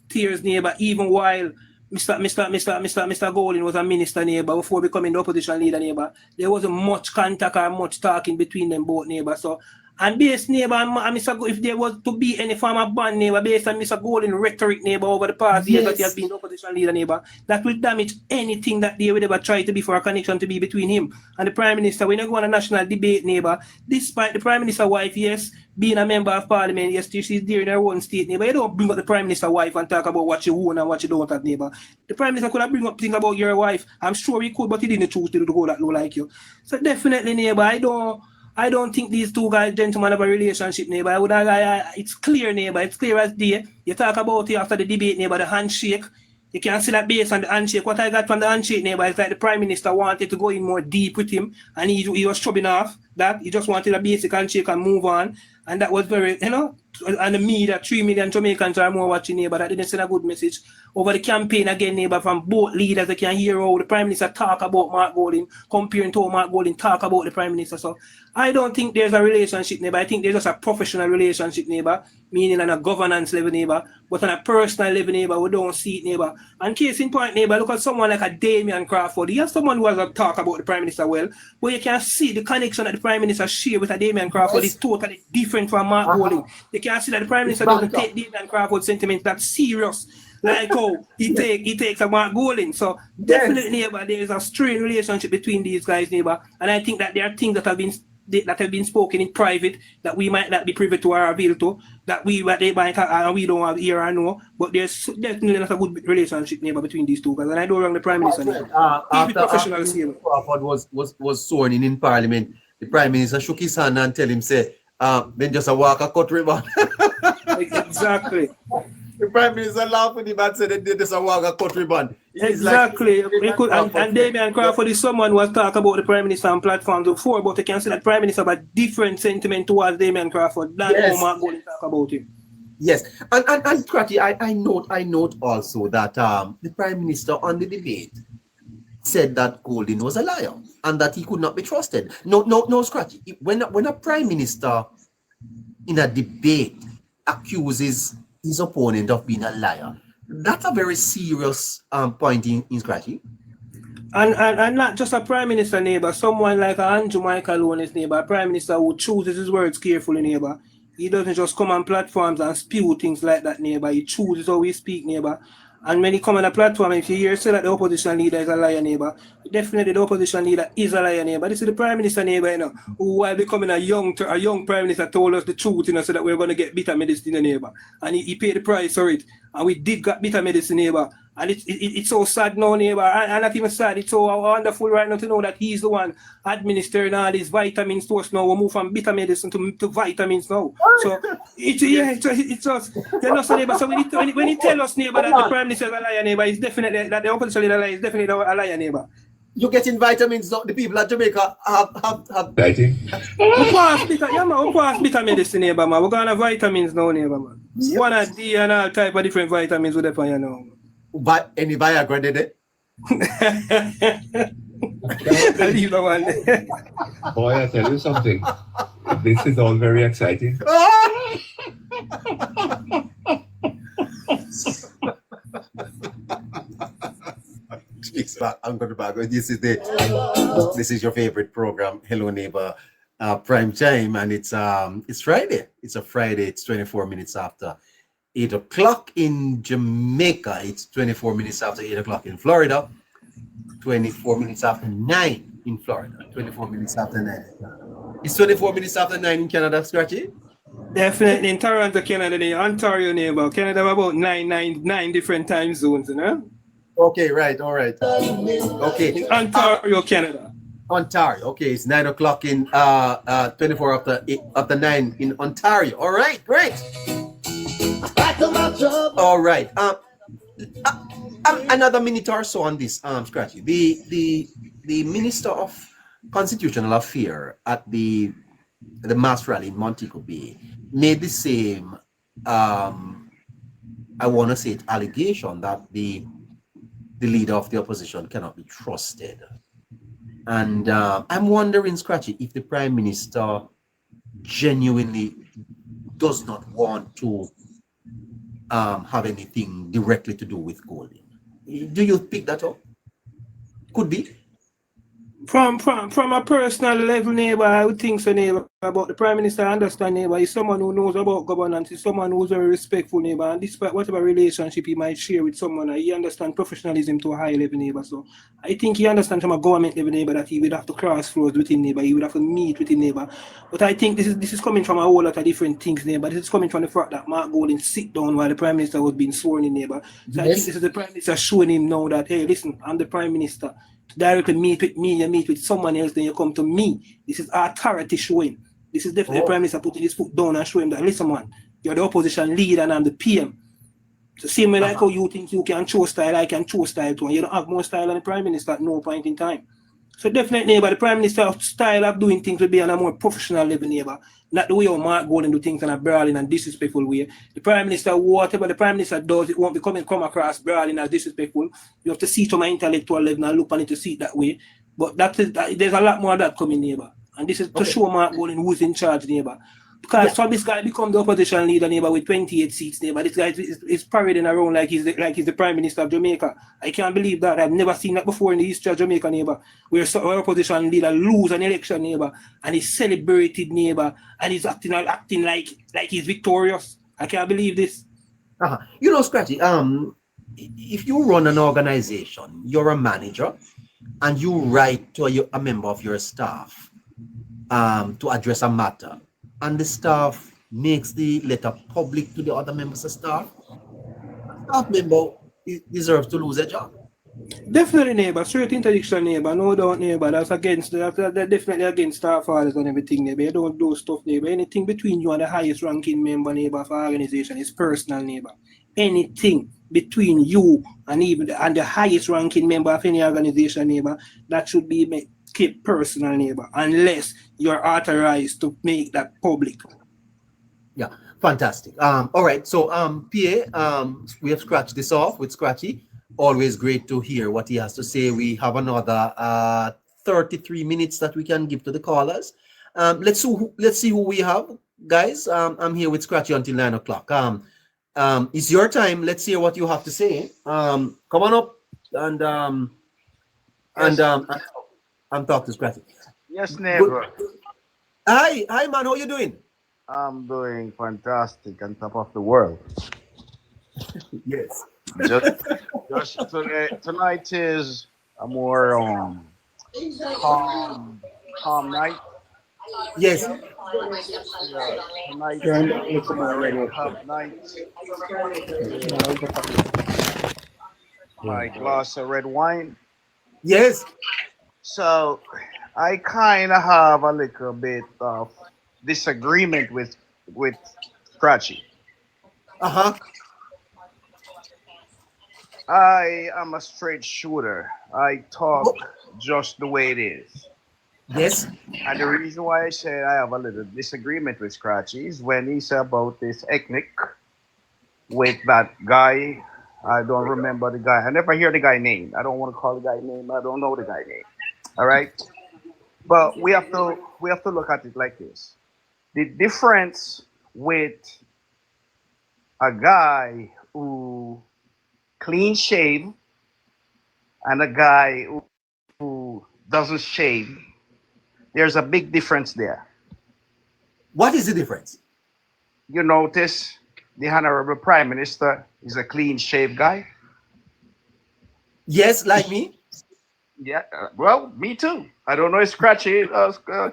tiers, neighbor, even while Mr. Golding was a minister, neighbor, before becoming the opposition leader, neighbor. There wasn't much contact or much talking between them both, neighbor. So, and based, neighbor, and Mr. If there was to be any form of ban, neighbor, based on Mr. Golding rhetoric, neighbor, over the past years that he has been the opposition leader, neighbor, that will damage anything that they would ever try to be for a connection to be between him and the prime minister. When you go on a national debate, neighbor, despite the prime minister's wife, yes, being a member of parliament, yes, she's there in her own state, neighbor. You don't bring up the prime minister's wife and talk about what you own and what you don't have, neighbor. The prime minister could have bring up things about your wife. I'm sure he could, but he didn't choose to go that low like you. So definitely, neighbor, I don't think these two guys, gentlemen, have a relationship, neighbor. It's clear, neighbor. It's clear as day. You talk about it after the debate, neighbor, the handshake. You can see that based on the handshake. What I got from the handshake, neighbor, is that the prime minister wanted to go in more deep with him, and he was shoving off that. He just wanted a basic handshake and move on. And that was very, and the media, 3 million Jamaicans are more watching, neighbor. That didn't send a good message. Over the campaign again, neighbor, from both leaders, they can hear how the prime minister talk about Mark Golding, comparing to how Mark Golding talk about the prime minister. So I don't think there's a relationship, neighbor. I think there's just a professional relationship, neighbor, meaning on a governance level, neighbor. But on a personal level, neighbor, we don't see it, neighbor. And case in point, neighbor, look at someone like a Damian Crawford. He has someone who has a talk about the prime minister well, but you can see the connection that the prime minister share with a Damian Crawford is totally different from Mark Golding. You can see that the prime minister doesn't take Damian Crawford's sentiment that serious, like how he takes a Mark Golding. So definitely, neighbor, there is a strained relationship between these guys, neighbor. And I think that there are things that have been spoken in private that we might not be privy to or reveal to, that they might have, and we don't have here or know. But there's definitely not a good relationship, neighbor, between these two guys. And I don't wrong the prime minister. After Crawford was sworn in parliament, the prime minister shook his hand and tell him, say, then just a walk a cut ribbon. Exactly. The prime minister laughed with him and said that there's a walk a cut ribbon. Exactly. And Damian Crawford is someone who has talked about the prime minister on platforms before, but you can see that prime minister have a different sentiment towards Damian Crawford than how Mark Golding talk about him. Yes, and Scratchy, I note also that the prime minister on the debate said that Golding was a liar and that he could not be trusted. No, Scratchy. When a prime minister in a debate accuses his opponent of being a liar, that's a very serious point in Scratchy. And not just a prime minister, neighbor, someone like Jamaica Labour Party, neighbor, a prime minister who chooses his words carefully, neighbor. He doesn't just come on platforms and spew things like that, neighbor. He chooses how he speak, neighbor. And when he come on a platform, if you hear say that the opposition leader is a liar, neighbor, definitely the opposition leader is a liar, neighbor. This is the prime minister, neighbor, who while becoming a young prime minister told us the truth, so that we're going to get bitter medicine, neighbor. And he paid the price for it. And we did get bitter medicine, neighbor. And it's so sad now, neighbor. And not even sad, it's so wonderful right now to know that he's the one administering all these vitamin stores now. We move from bitter medicine to vitamins now. So it's just you know, so neighbor. So when he tell us, neighbor, that the Prime Minister is a liar, neighbor, it's definitely that the opposition leader is definitely a liar, neighbor. You're getting vitamins now. The people at Jamaica have Righty. We pass bitter medicine, neighbor, man. We're gonna vitamins now, neighbor, man. Yep. One a D and all type of different vitamins with the fire now. any Viagra did it? I leave the one. Boy, I tell you something. This is all very exciting. Jeez, I'm going to back. This is your favorite program, Hello Neighbor, Primetime, and it's Friday. It's a Friday. It's 24 minutes after 8 o'clock in Jamaica. It's 24 minutes after 8 o'clock in Florida. 24 minutes after 9 in Florida. 24 minutes after 9. It's 24 minutes after 9 in Canada, Scratchy? Definitely in Toronto, Canada, the Ontario neighbor. Canada have about nine different time zones, you know? Okay, right, all right. Okay. Ontario, Canada. Ontario. Okay, it's 9 o'clock in 24 after 9 in Ontario. All right, great. All right. Another minute or so on this, Scratchy. The Minister of Constitutional Affairs at the mass rally in Montego Bay made the same I want to say it, allegation that the leader of the opposition cannot be trusted. And I'm wondering, Scratchy, if the Prime Minister genuinely does not want to have anything directly to do with Golding. Do you pick that up? Could be. From a personal level, neighbor, I would think so, neighbor, about the Prime Minister. I understand, neighbor, he's someone who knows about governance, he's someone who's very respectful, neighbor, and despite whatever relationship he might share with someone, he understands professionalism to a high level, neighbor. So I think he understands from a government level, neighbor, that he would have to cross floors with him, neighbor, he would have to meet with him, neighbor. But I think this is coming from a whole lot of different things, neighbor. This is coming from the fact that Mark Golding sit down while the Prime Minister was being sworn in, neighbor. So yes. I think this is the Prime Minister showing him now that, hey, listen, I'm the Prime Minister. Directly meet with me, you meet with someone else, then you come to me. This is authority showing. This is definitely the Prime Minister putting his foot down and showing that, listen, man, you're the opposition leader and I'm the PM. So same way like how you think you can show style, I can show style too. And you don't have more style than the Prime Minister at no point in time. So definitely, neighbor, the Prime Minister's style of doing things will be on a more professional level, neighbor. Not the way how Mark Golding do things in a brawling and disrespectful way. The Prime Minister, whatever the Prime Minister does, it won't be come across brawling as disrespectful. You have to see it from an intellectual level and look on it to see it that way. But there's a lot more of that coming, neighbor. And this is to show Mark Golding who's in charge, neighbor. Because so this guy become the opposition leader, neighbor, with 28 seats, neighbor. This guy is parading around like he's the Prime Minister of Jamaica. I can't believe that. I've never seen that before in the history of Jamaica, neighbor. Where our opposition leader lose an election, neighbor, and he's celebrated, neighbor, and he's acting like he's victorious. I can't believe this. You know, Scratchy, if you run an organization, you're a manager, and you write to a member of your staff to address a matter, and the staff makes the letter public to the other members of staff, the staff member deserves to lose a job. Definitely, neighbor. Straight interdiction, neighbor. No doubt, neighbor. That's definitely against staff orders and everything, neighbor. You don't do stuff, neighbor. Anything between you and the highest ranking member, neighbor, of our organization is personal, neighbor. Anything between you and the highest ranking member of any organization, neighbor, that should be kept personal, neighbor, unless you're authorized to make that public. Yeah, fantastic. All right, so PA, we have scratched this off with Scratchy. Always great to hear what he has to say. We have another 33 minutes that we can give to the callers. Let's see who we have, guys. I'm here with Scratchy until 9 o'clock. It's your time. Let's hear what you have to say. Come on up and talk to Scratchy. Yes, neighbor. Hi, man. How you doing? I'm doing fantastic, on top of the world. Yes. Just tonight is a more calm night. Yes. Tonight is a calm night. my glass of red wine. Yes. So I kind of have a little bit of disagreement with Scratchy. Uh-huh. I am a straight shooter. I talk just the way it is. Yes. And the reason why I say I have a little disagreement with Scratchy is when he said about this ethnic with that guy. I don't remember the guy. I never hear the guy name. I don't want to call the guy name. I don't know the guy name. All right. But we have to look at it like this. The difference with a guy who clean shave and a guy who doesn't shave, there's a big difference there. What is the difference? You notice the Honorable Prime Minister is a clean shave guy. Yes, like me. Yeah, well, me too. I don't know if Scratchy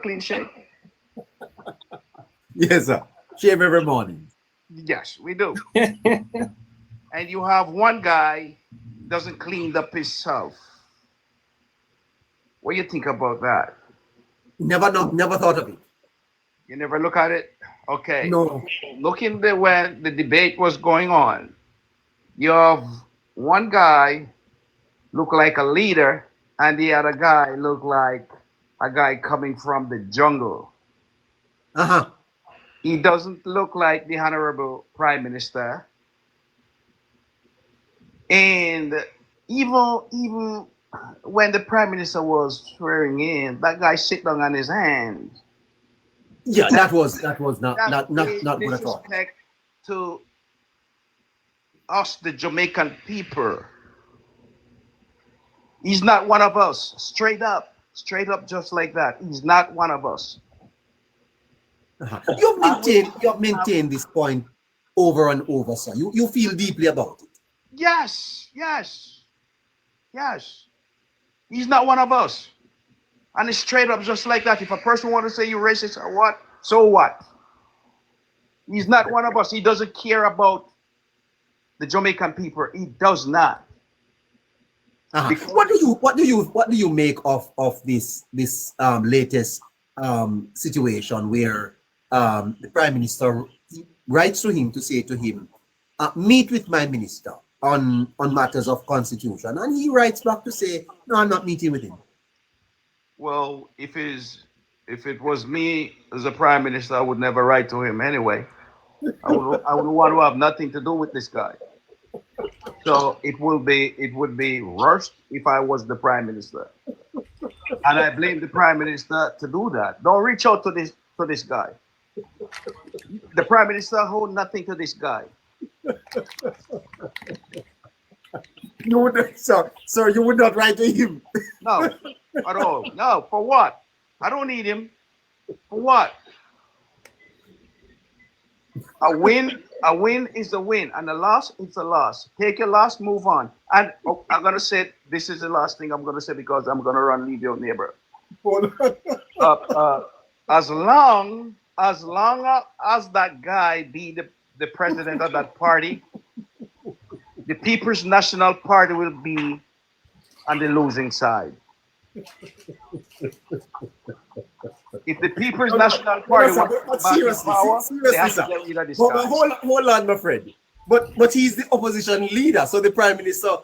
clean shave. Yes, sir. Shave every morning. Yes, we do. And you have one guy doesn't clean up himself. What do you think about that? Never thought of it. You never look at it? Okay. No. Looking the when the debate was going on, you have one guy look like a leader and the other guy look like a guy coming from the jungle. Uh-huh. He doesn't look like the Honorable Prime Minister. And even when the Prime Minister was swearing in, that guy sit down on his hands. Yeah, that was not good at all. Disrespect to us, the Jamaican people. He's not one of us. Straight up, just like that. He's not one of us. Uh-huh. You've maintained this point over and over, sir. You feel deeply about it. Yes. He's not one of us. And it's straight up just like that. If a person want to say you're racist or what, so what? He's not one of us. He doesn't care about the Jamaican people. He does not. Uh-huh. What do you make of this latest situation where the Prime Minister writes to him to say to him, meet with my minister on matters of constitution, and he writes back to say, no, I'm not meeting with him. Well, if it was me as a Prime Minister, I would never write to him anyway. I would want to have nothing to do with this guy. So it would be worse if I was the Prime Minister. And I blame the Prime Minister to do that. Don't reach out to this guy. The Prime Minister hold nothing to this guy. No, sir, you would not write to him. No, at all. No, for what? I don't need him. For what? A win is a win, and a loss is a loss. Take your loss, move on. And I'm gonna say this is the last thing I'm gonna say because I'm gonna run leave your neighbor. As long as that guy be the president of that party, the People's National Party will be on the losing side. If the People's National Party wants back in power, they have to get rid of this guy. Hold on, my friend. But he's the opposition leader, so the Prime Minister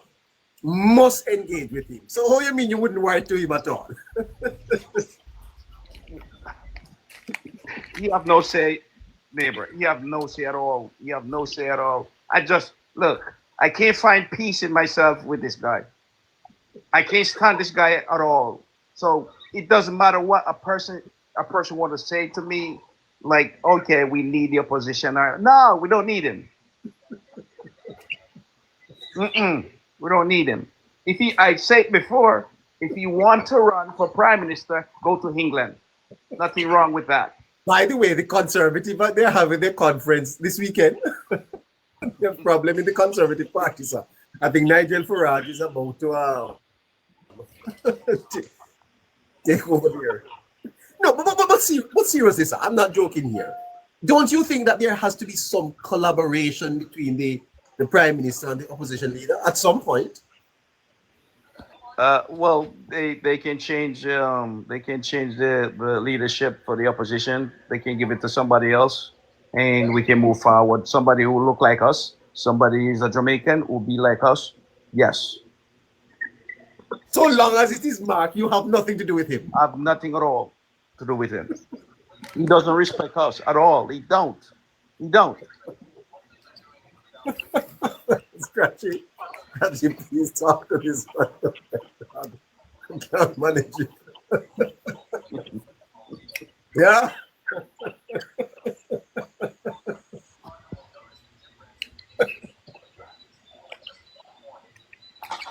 must engage with him. So how you mean you wouldn't write to him at all? You have no say, neighbor. You have no say at all. You have no say at all. I can't find peace in myself with this guy. I can't stand this guy at all. So it doesn't matter what a person want to say to me, like, okay, we need the opposition. No, we don't need him. We don't need him. I said before, if you want to run for Prime Minister, go to England. Nothing wrong with that. By the way, the Conservative, they're having their conference this weekend. The problem in the Conservative Party, sir. I think Nigel Farage is about to take over here. No, but seriously, sir, I'm not joking here. Don't you think that there has to be some collaboration between the Prime Minister and the opposition leader at some point? Well, they can change the leadership for the opposition. They can give it to somebody else, and we can move forward. Somebody who look like us, somebody is a Jamaican who be like us. Yes, So long as it is Mark, you have nothing to do with him. I have nothing at all to do with him. He doesn't respect us at all. He don't. He don't. Scratchy. Scratchy, please talk to this man. I can't manage it. Yeah?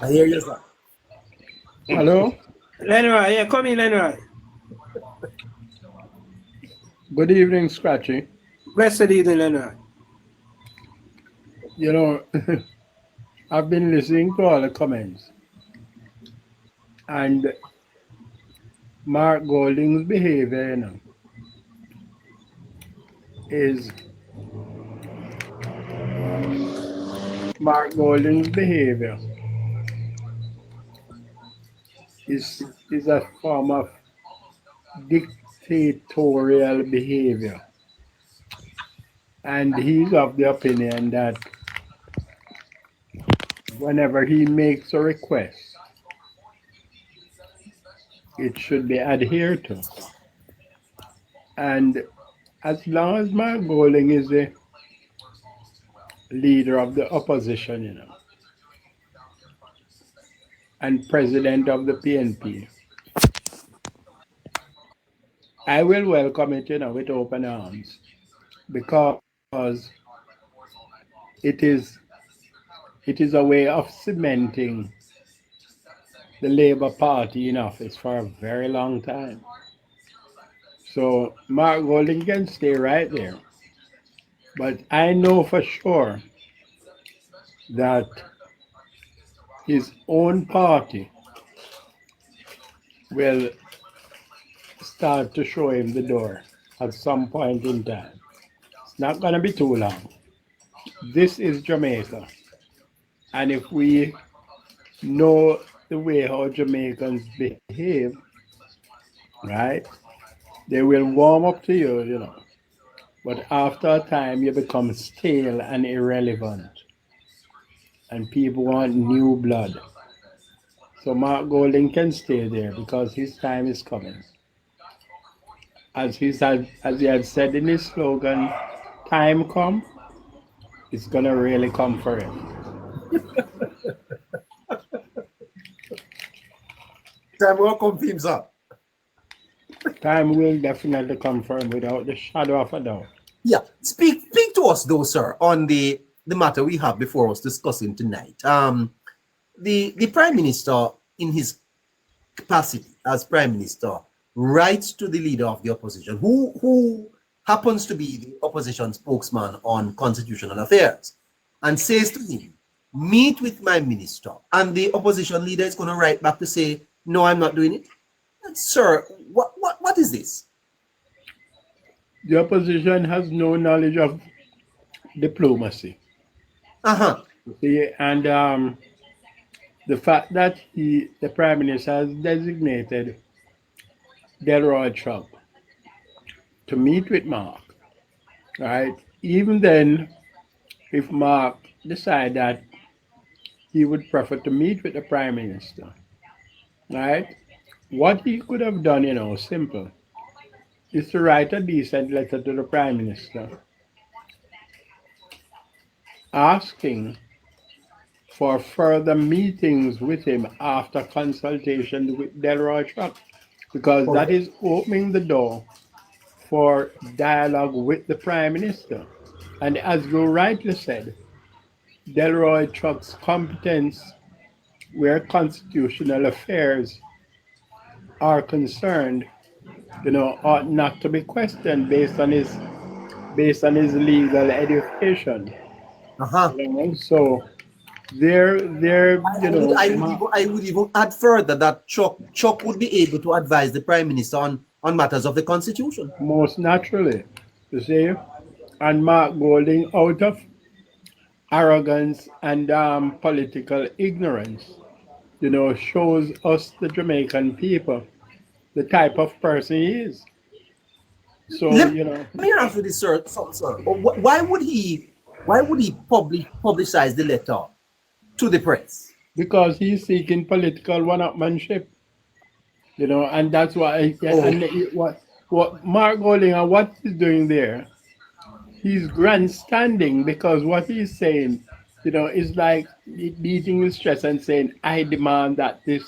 I hear you, sir. Hello. Lenroy, yeah, come in, Lenroy. Good evening, Scratchy. Blessed evening, Lenroy. You know, I've been listening to all the comments, and Mark Golding's behavior, you know, is Mark Golding's behavior is a form of dictatorial behavior, and he's of the opinion that whenever he makes a request, it should be adhered to. And as long as Mark Golding is the leader of the opposition, you know, and president of the PNP, I will welcome it, you know, with open arms, because it is a way of cementing the Labour Party in office for a very long time. So Mark Golding can stay right there. But I know for sure that his own party will start to show him the door at some point in time. It's not going to be too long. This is Jamaica. And if we know the way how Jamaicans behave, right, they will warm up to you, you know. But after a time, you become stale and irrelevant. And people want new blood. So Mark Golding can stay there because his time is coming. As he had said in his slogan, time come, it's going to really come for him. Time will come for him, sir. Time will definitely come for him without the shadow of a doubt. Yeah. Speak to us, though, sir, on the matter we have before us discussing tonight. The Prime Minister, in his capacity as Prime Minister, writes to the leader of the opposition, who happens to be the opposition spokesman on constitutional affairs, and says to him, meet with my minister. And the opposition leader is going to write back to say, no, I'm not doing it. And, sir, what is this? The opposition has no knowledge of diplomacy. See, and the fact that the Prime Minister has designated Delroy Trump to meet with Mark, right? Even then, if Mark decide that he would prefer to meet with the Prime Minister, right? What he could have done, you know, simple, is to write a decent letter to the Prime Minister asking for further meetings with him after consultation with Delroy Trump, because that is opening the door for dialogue with the Prime Minister. And as you rightly said, Delroy Trump's competence where constitutional affairs are concerned, you know, ought not to be questioned based on his legal education. You know? So there, you know, I would even add further that Chuck would be able to advise the Prime Minister on matters of the Constitution. Most naturally, you see, and Mark Golding, out of arrogance and political ignorance, shows us, the Jamaican people, the type of person he is. So, Let me ask you this, sir. Sir. Why would he publicize the letter to the press? because he's seeking political one-upmanship, and that's why, what Mark Golding and what he's doing there, he's grandstanding, because what he's saying, is like beating his chest and saying, I demand that this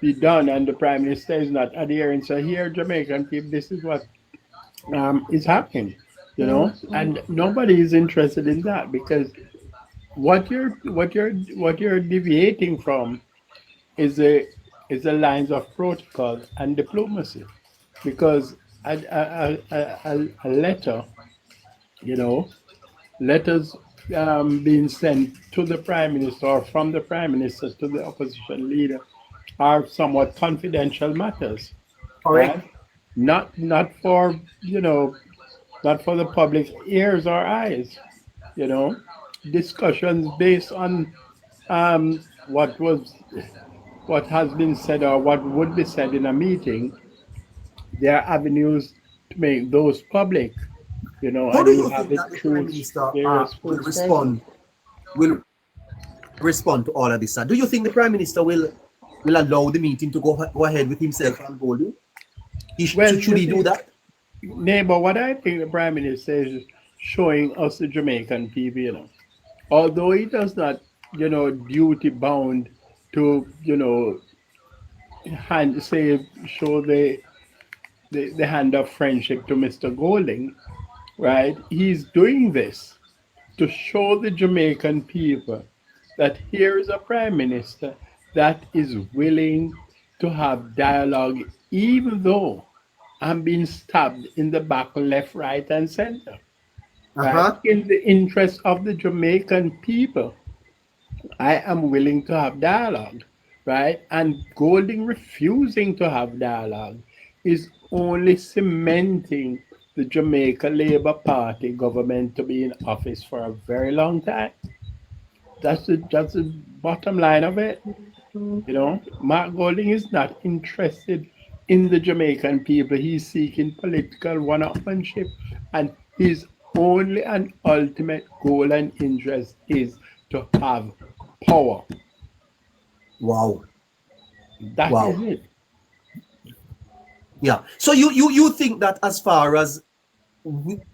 be done, and the Prime Minister is not adhering. So here, Jamaican people, this is what is happening, and nobody is interested in that, because what you're deviating from is the lines of protocol and diplomacy, because a letter, letters being sent to the Prime Minister or from the Prime Minister to the opposition leader are somewhat confidential matters, Correct. right? Not for not for the public ears or eyes, discussions based on what has been said or what would be said in a meeting. There are avenues to make those public, How and do you you have think it that the Prime through Minister various will spokespersons. respond to all of this? Do you think the Prime Minister will allow the meeting to go ahead with himself and Golding? Should he do that? Neighbor, what I think the Prime Minister is showing us, the Jamaican people, although he does not, duty bound to, show the hand of friendship to Mr. Golding, right? He's doing this to show the Jamaican people that here is a Prime Minister that is willing to have dialogue, even though I'm being stabbed in the back, left, right, and center. Right? In the interest of the Jamaican people, I am willing to have dialogue, right? And Golding refusing to have dialogue is only cementing the Jamaica Labour Party government to be in office for a very long time. That's the bottom line of it. Mark Golding is not interested in the Jamaican people. He's seeking political one-upmanship, and his only and ultimate goal and interest is to have power. Wow. That Wow. is it. Yeah. So you think that as far as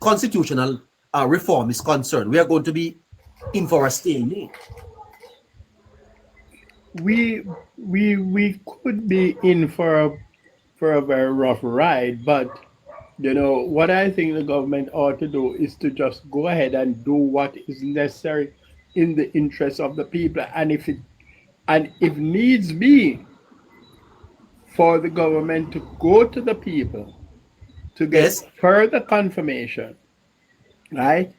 constitutional reform is concerned, we are going to be in for a stalemate? We could be in for a very rough ride, but what I think the government ought to do is to just go ahead and do what is necessary in the interest of the people, and if needs be, for the government to go to the people to get further confirmation, right?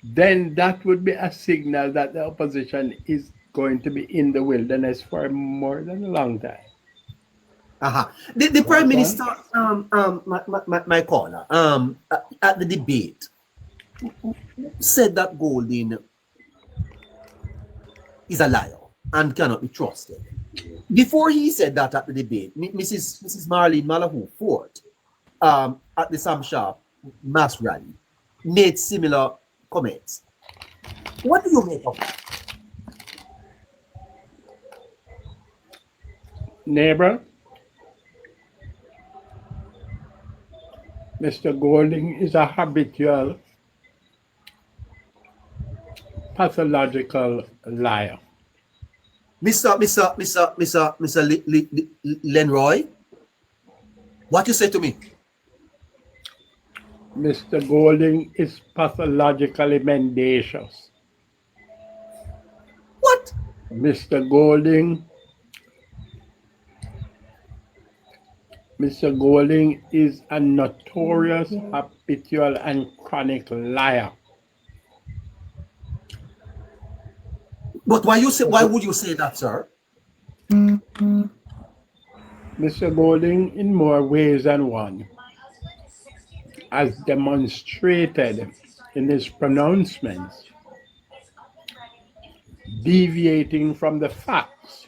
Then that would be a signal that the opposition is going to be in the wilderness for more than a long time. The Prime Minister, my caller, at the debate, said that Golding is a liar and cannot be trusted. Before he said that at the debate, Mrs. Marlene Malahoo Ford, at the Sam Sharp mass rally, made similar comments. What do you make of that? Neighbor, Mr. Golding is a habitual, pathological liar. Mr. Lenroy, what you say to me? Mr. Golding is pathologically mendacious. What? Mr. Golding is a notorious, habitual, and chronic liar. But why would you say that, sir? Mr. Golding, in more ways than one, has demonstrated in his pronouncements, deviating from the facts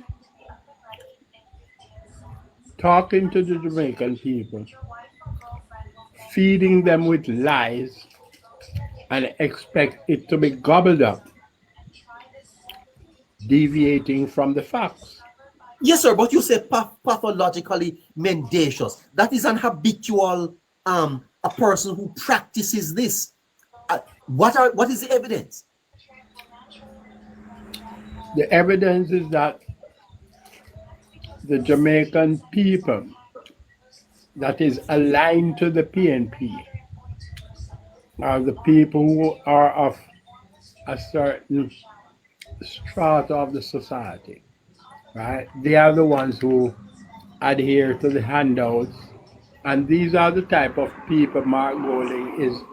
talking to the Jamaican people, feeding them with lies, and expect it to be gobbled up, deviating from the facts. Yes, sir, but you say pathologically mendacious. That is an habitual a person who practices this. What is the evidence? The evidence is that the Jamaican people that is aligned to the PNP are the people who are of a certain strata of the society, right? They are the ones who adhere to the handouts, and these are the type of people Mark Golding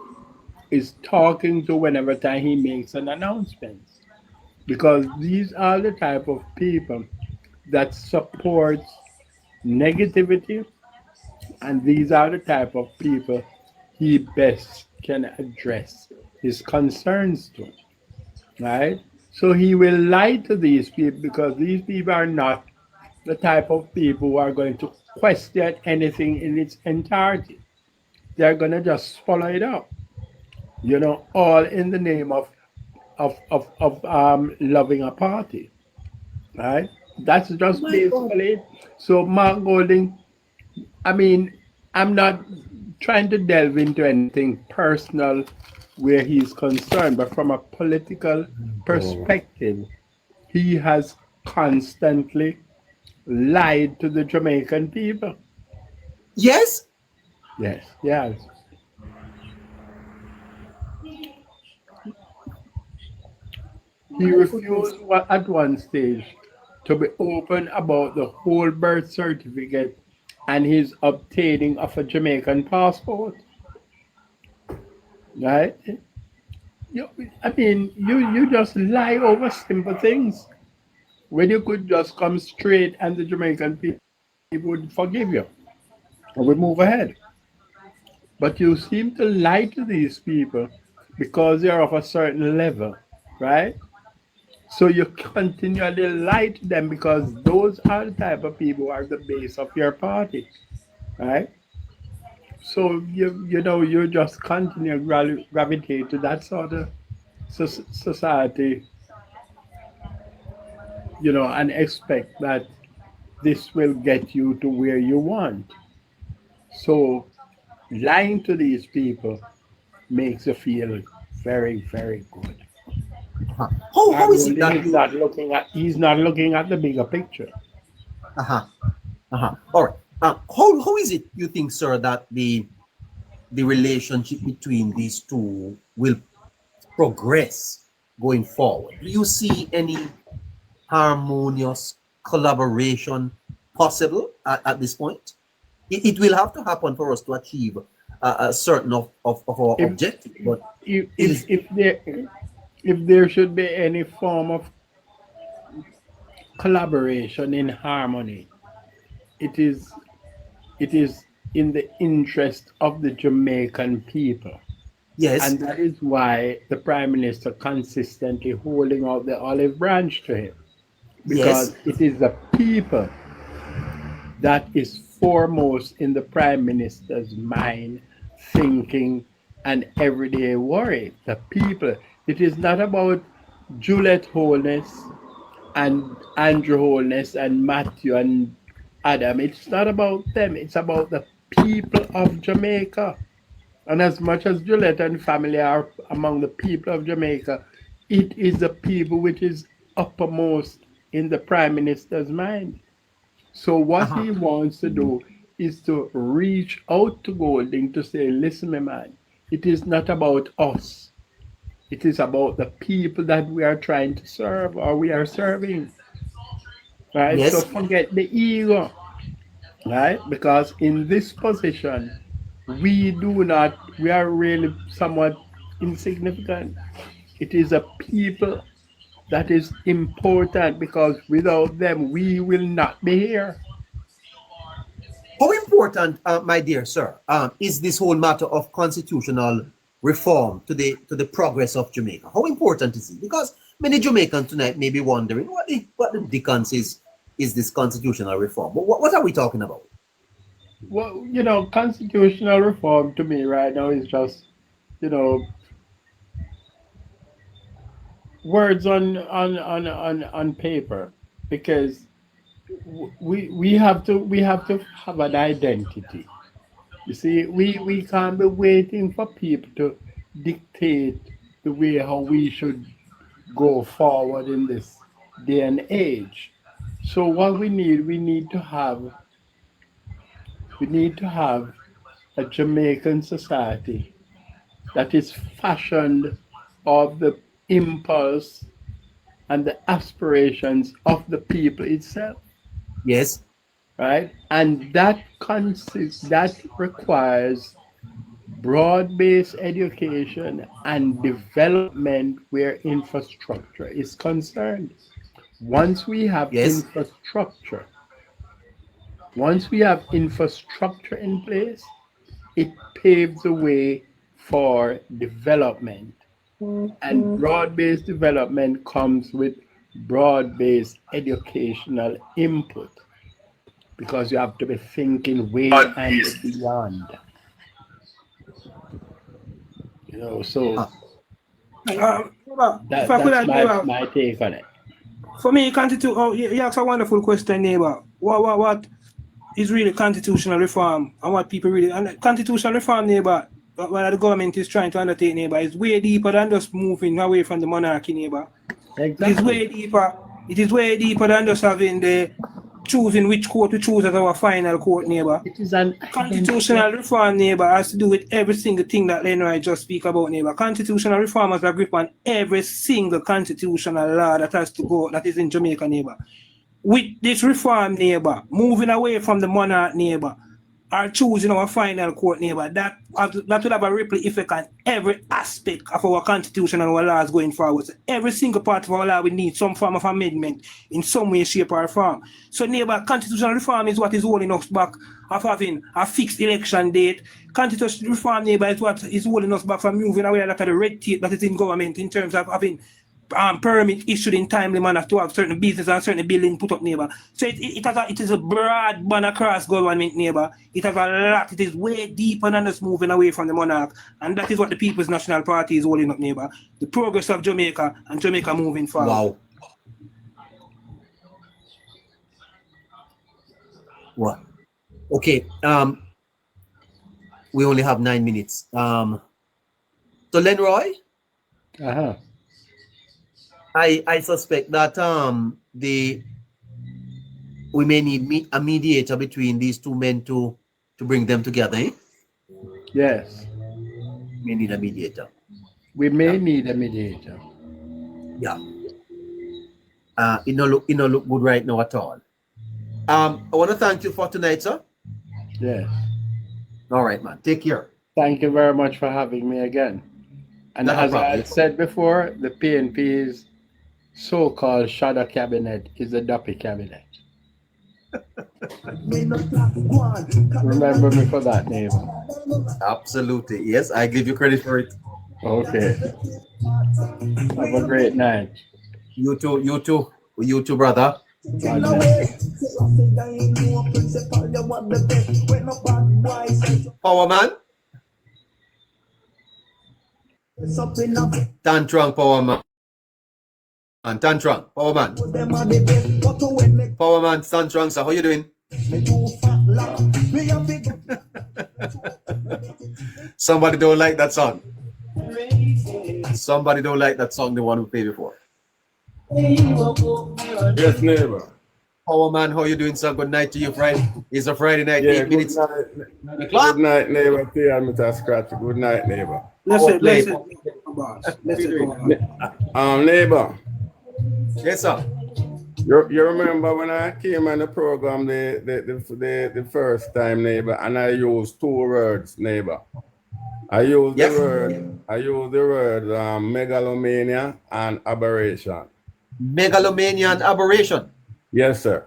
is talking to whenever time he makes an announcement, because these are the type of people that supports negativity, and these are the type of people he best can address his concerns to, right? So he will lie to these people because these people are not the type of people who are going to question anything in its entirety. They're going to just follow it up, all in the name of loving a party, right? That's just basically it. So Mark Golding, I mean, I'm not trying to delve into anything personal where he's concerned, but from a political perspective, he has constantly lied to the Jamaican people. Yes? Yes, yes. He refused at one stage to be open about the whole birth certificate and his obtaining of a Jamaican passport. Right? You just lie over simple things when you could just come straight and the Jamaican people would forgive you and we move ahead. But you seem to lie to these people because they're of a certain level, right? So you continually lie to them because those are the type of people who are the base of your party, right? So you just continue gravitate to that sort of society, and expect that this will get you to where you want. So lying to these people makes you feel very, very good. How is it that He's not looking at the bigger picture. All right. How is it you think, sir, that the relationship between these two will progress going forward? Do you see any harmonious collaboration possible at this point? It will have to happen for us to achieve a certain of our objective. But if there should be any form of collaboration in harmony, it is in the interest of the Jamaican people. Yes. And that is why the Prime Minister consistently holding out the olive branch to him. Because it is the people that is foremost in the Prime Minister's mind, thinking, and everyday worry. The people. It is not about Juliet Holness and Andrew Holness and Matthew and Adam. It's not about them. It's about the people of Jamaica. And as much as Juliet and family are among the people of Jamaica, it is the people which is uppermost in the Prime Minister's mind. So what he wants to do is to reach out to Golding to say, listen, my man, it is not about us. It is about the people that we are trying to serve or we are serving. Right? Yes. So forget the ego. Right? Because in this position, we are really somewhat insignificant. It is a people that is important because without them, we will not be here. How important, my dear sir, is this whole matter of constitutional reform to the progress of Jamaica? How important is it? Because many Jamaicans tonight may be wondering what the dickens is this constitutional reform. What are we talking about? Well, constitutional reform to me right now is just, you know, words on paper, because we have to have an identity. You see, we can't be waiting for people to dictate the way how we should go forward in this day and age. So what we need to have a Jamaican society that is fashioned of the impulse and the aspirations of the people itself, Yes. right? And that requires broad-based education and development where infrastructure is concerned. Once we have Yes. infrastructure, once we have infrastructure in place, it paves the way for development. And broad-based development comes with broad-based educational input, because you have to be thinking way and beyond. So If I could that's add, neighbor, my take on it. for me, you asked a wonderful question, neighbor. What is really constitutional reform, and what people really, and constitutional reform, neighbor, what the government is trying to undertake, neighbor, is way deeper than just moving away from the monarchy, neighbor. It is way deeper. It is way deeper than just having the choosing which court to choose as our final court, neighbor. It is an Constitutional reform, neighbor, has to do with every single thing that Lenroy just speak about, neighbor. Constitutional reform has a grip on every single constitutional law that has to go, that is in Jamaica, neighbor. With this reform, neighbor, moving away from the monarch, neighbor, or choosing our final court, neighbor, that will have a ripple effect on every aspect of our constitution and our laws going forward. So every single part of our law will need some form of amendment in some way, shape, or form. So, neighbor, constitutional reform is what is holding us back of having a fixed election date. Constitutional reform, neighbor, is what is holding us back from moving away like the red tape that is in government in terms of having permit issued in timely manner to have certain business and certain building put up, neighbor. So it is a broad banner across government, neighbor. It has a lot. It is way deeper than just moving away from the monarch, and that is what the People's National Party is holding up, neighbor. The progress of Jamaica and Jamaica moving forward. Wow. What? Okay. We only have 9 minutes. So Lenroy, I suspect that we may need a mediator between these two men to bring them together. Eh? Yes. We need a mediator. We may need a mediator. Yeah. It no look good right now at all. I want to thank you for tonight, sir. Yes. All right, man. Take care. Thank you very much for having me again. And Not a as I problem. had said before, the PNP's so-called shadow cabinet is a duppy cabinet. Remember me for that name. Absolutely. Yes, I give you credit for it. Okay. Have a great night. You too, brother. God bless. Power man. Tantrang, power man. And Tantrang, power man. Power man, Tantrang, sir. How you doing? Somebody don't like that song. Somebody don't like that song, the one who played before. Yes, neighbor. Power man, how you doing, sir? Good night to you, Friday. It's a Friday night, Yeah, 8 minutes. Good night, neighbor. Mr. Scratch. Good night, neighbor. Neighbor. Yes, sir. You remember when I came on the program the first time, neighbor, and I used two words, neighbor. I used the word megalomania and aberration. Megalomania and aberration. Yes, sir.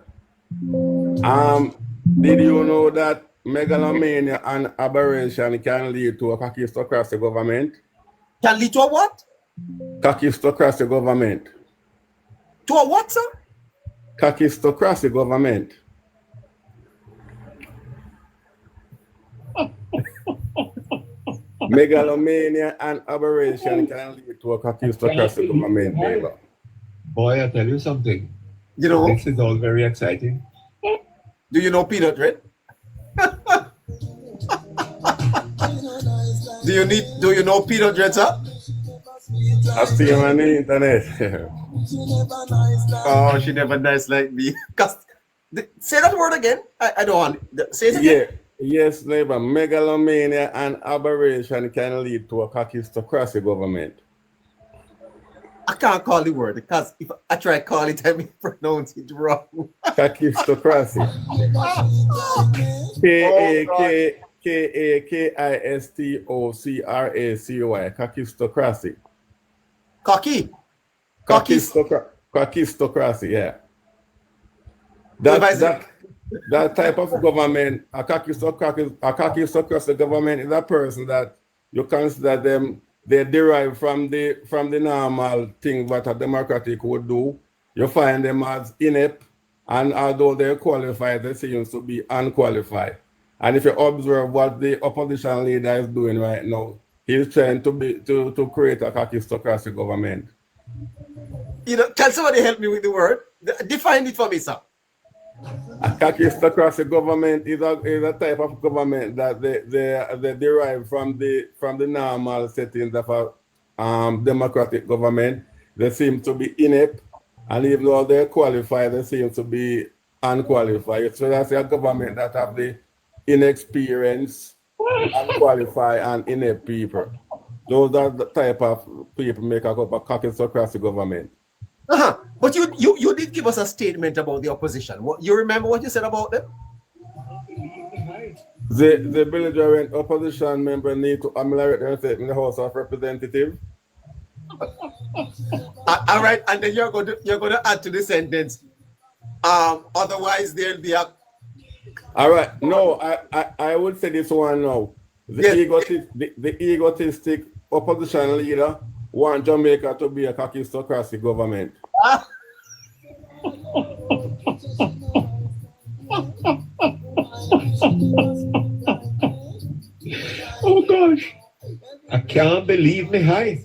Did you know that megalomania and aberration can lead to a kakistocracy government? Can lead to a what? Kakistocracy government. To a what, sir? Kakistocracy government. Megalomania and aberration can lead to a conquistocracy government, neighbor. Boy, I tell you something. You know, This is all very exciting. do you know Peanut, right? Do you know Peanut, Dread, sir? I see him on the internet. Oh, she never nice like me. Say that word again. I don't want it. Say it again. Yeah. Yes, neighbor. Megalomania and aberration can lead to a conquistocracy government. I can't call the word because if I try to call it, I may pronounce it wrong. Conquistocracy. K-A-K-I-S-T-O-C-R-A-C-Y. Conquistocracy. Cocky. Conquistocracy, yeah. That type of government, a conquistocracy government is a person that you consider them, they derive from the normal thing what a democratic would do. You find them as inept, and although they're qualified, they seem to be unqualified. And if you observe what the opposition leader is doing right now, he's trying to create a conquistocracy government. You know, can somebody help me with the word? Define it for me, sir. A conquistocracy government is a type of government that they derive from the normal settings of a democratic government. They seem to be inept, and even though they're qualified, they seem to be unqualified. So that's a government that have the inexperienced, unqualified, and inept people. Those are the type of people make up a conquistocracy government. But you did give us a statement about the opposition. You remember what you said about them? The belligerent opposition member need to ameliorate themselves in the House of Representatives. All right, and then you're going to add to the sentence. Otherwise, there'll be a. All right. No, I would say this one now. The egotistic opposition leader want Jamaica to be a conquistocracy government. Oh gosh. I can't believe me high.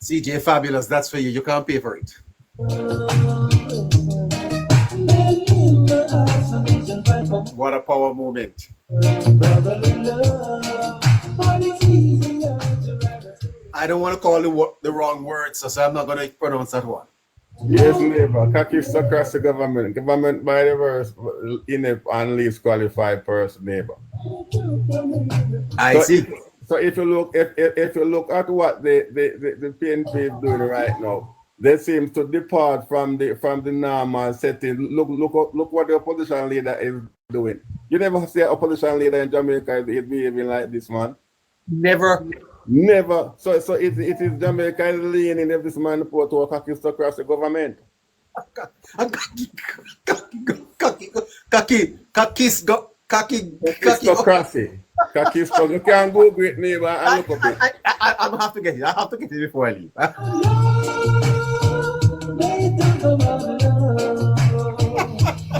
CJ Fabulous, that's for you. You can't pay for it. What a power moment. I don't want to call the wrong words, so I'm not going to pronounce that one. Yes, neighbor. Conquistocracy government. Government by the verse, inept and least qualified person, neighbor. I see. So if you look at what the PNP is doing right now, they seem to depart from the normal setting. Look what the opposition leader is doing. You never see an opposition leader in Jamaica is behaving like this, man. Never. So it is Jamaica is leaning if this man put to a conquistocracy government. Conquistocracy. You can Google it, neighbor, and look up it. I have to get it. I have to get it before I leave.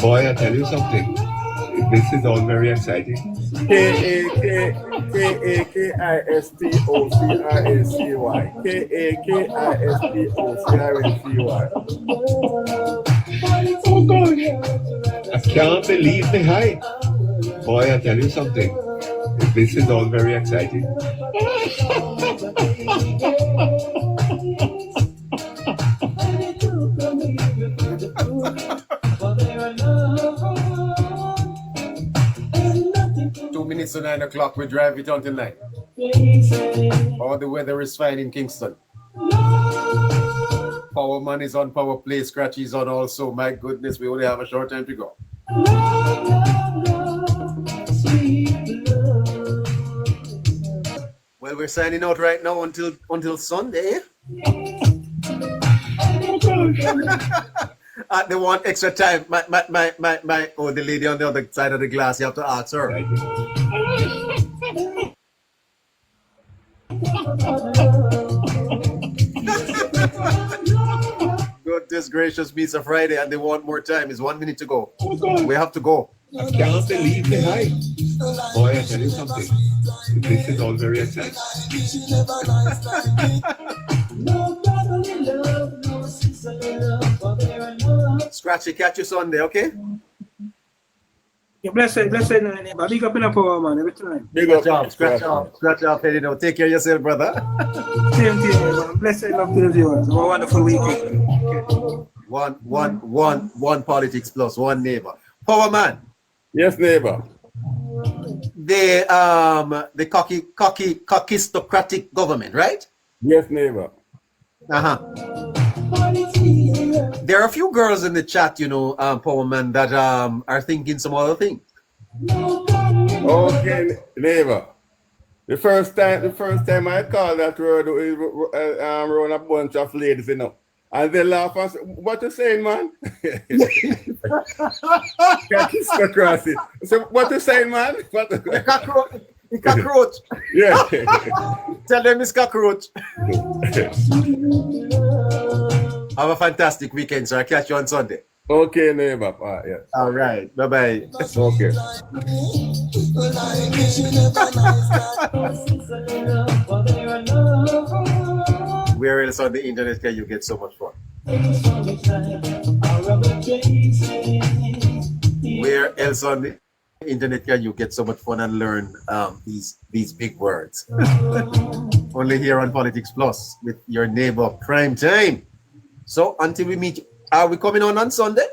Boy, I tell you something. This is all very exciting. K-A-K-I-S-T-O-C-R-A-C-Y. K-A-K-I-S-T-O-C-R-A-C-Y. Oh gosh. I can't believe me high. Boy, I tell you something. This is all very exciting. 2 minutes to 9 o'clock. We drive it until 9. All the weather is fine in Kingston. Power man is on, power play, Scratchy is on also. My goodness, we only have a short time to go. Well, we're signing out right now until Sunday. They want extra time. The lady on the other side of the glass, you have to ask her. Good goodness gracious me, it's a Friday and they want more time. It's 1 minute to go. We have to go. I can't believe the hype. Boy, I tell you something. This is all very exciting. Scratchy, catch you Sunday, okay? Yeah, blessed neighbor. Big up in a power, man, every time. Big Scratch off, scratch off, scratch off, you know. Take care of yourself, brother. Same thing, neighbor. Blessed love to the viewers. Have a wonderful weekend. One politics plus one neighbor. Power man. Yes, neighbor. The cockistocratic government, right? Yes, neighbor. There are a few girls in the chat, you know, Power Man, that are thinking some other thing. Okay, neighbor. The first time I called that road, around a bunch of ladies, you know. And they laugh and say, what you saying, man? Across it. So what you saying, man? The cockroach. Yeah. Tell them it's cockroach. Have a fantastic weekend, sir. I'll catch you on Sunday. Okay, neighbor. Yeah. All right. Bye-bye. Okay. Where else on the internet can you get so much fun? Where else on the internet can you get so much fun and learn these big words? Only here on Politics Plus with your neighbor Primetime. So until we meet, are we coming on Sunday?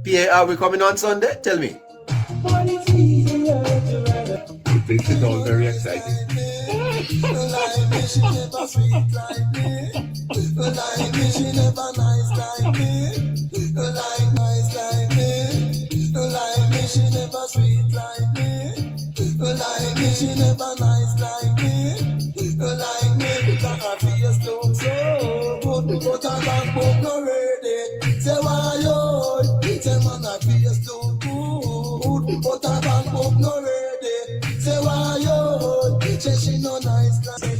PA, are we coming on Sunday? Tell me. This is all very exciting. But I don't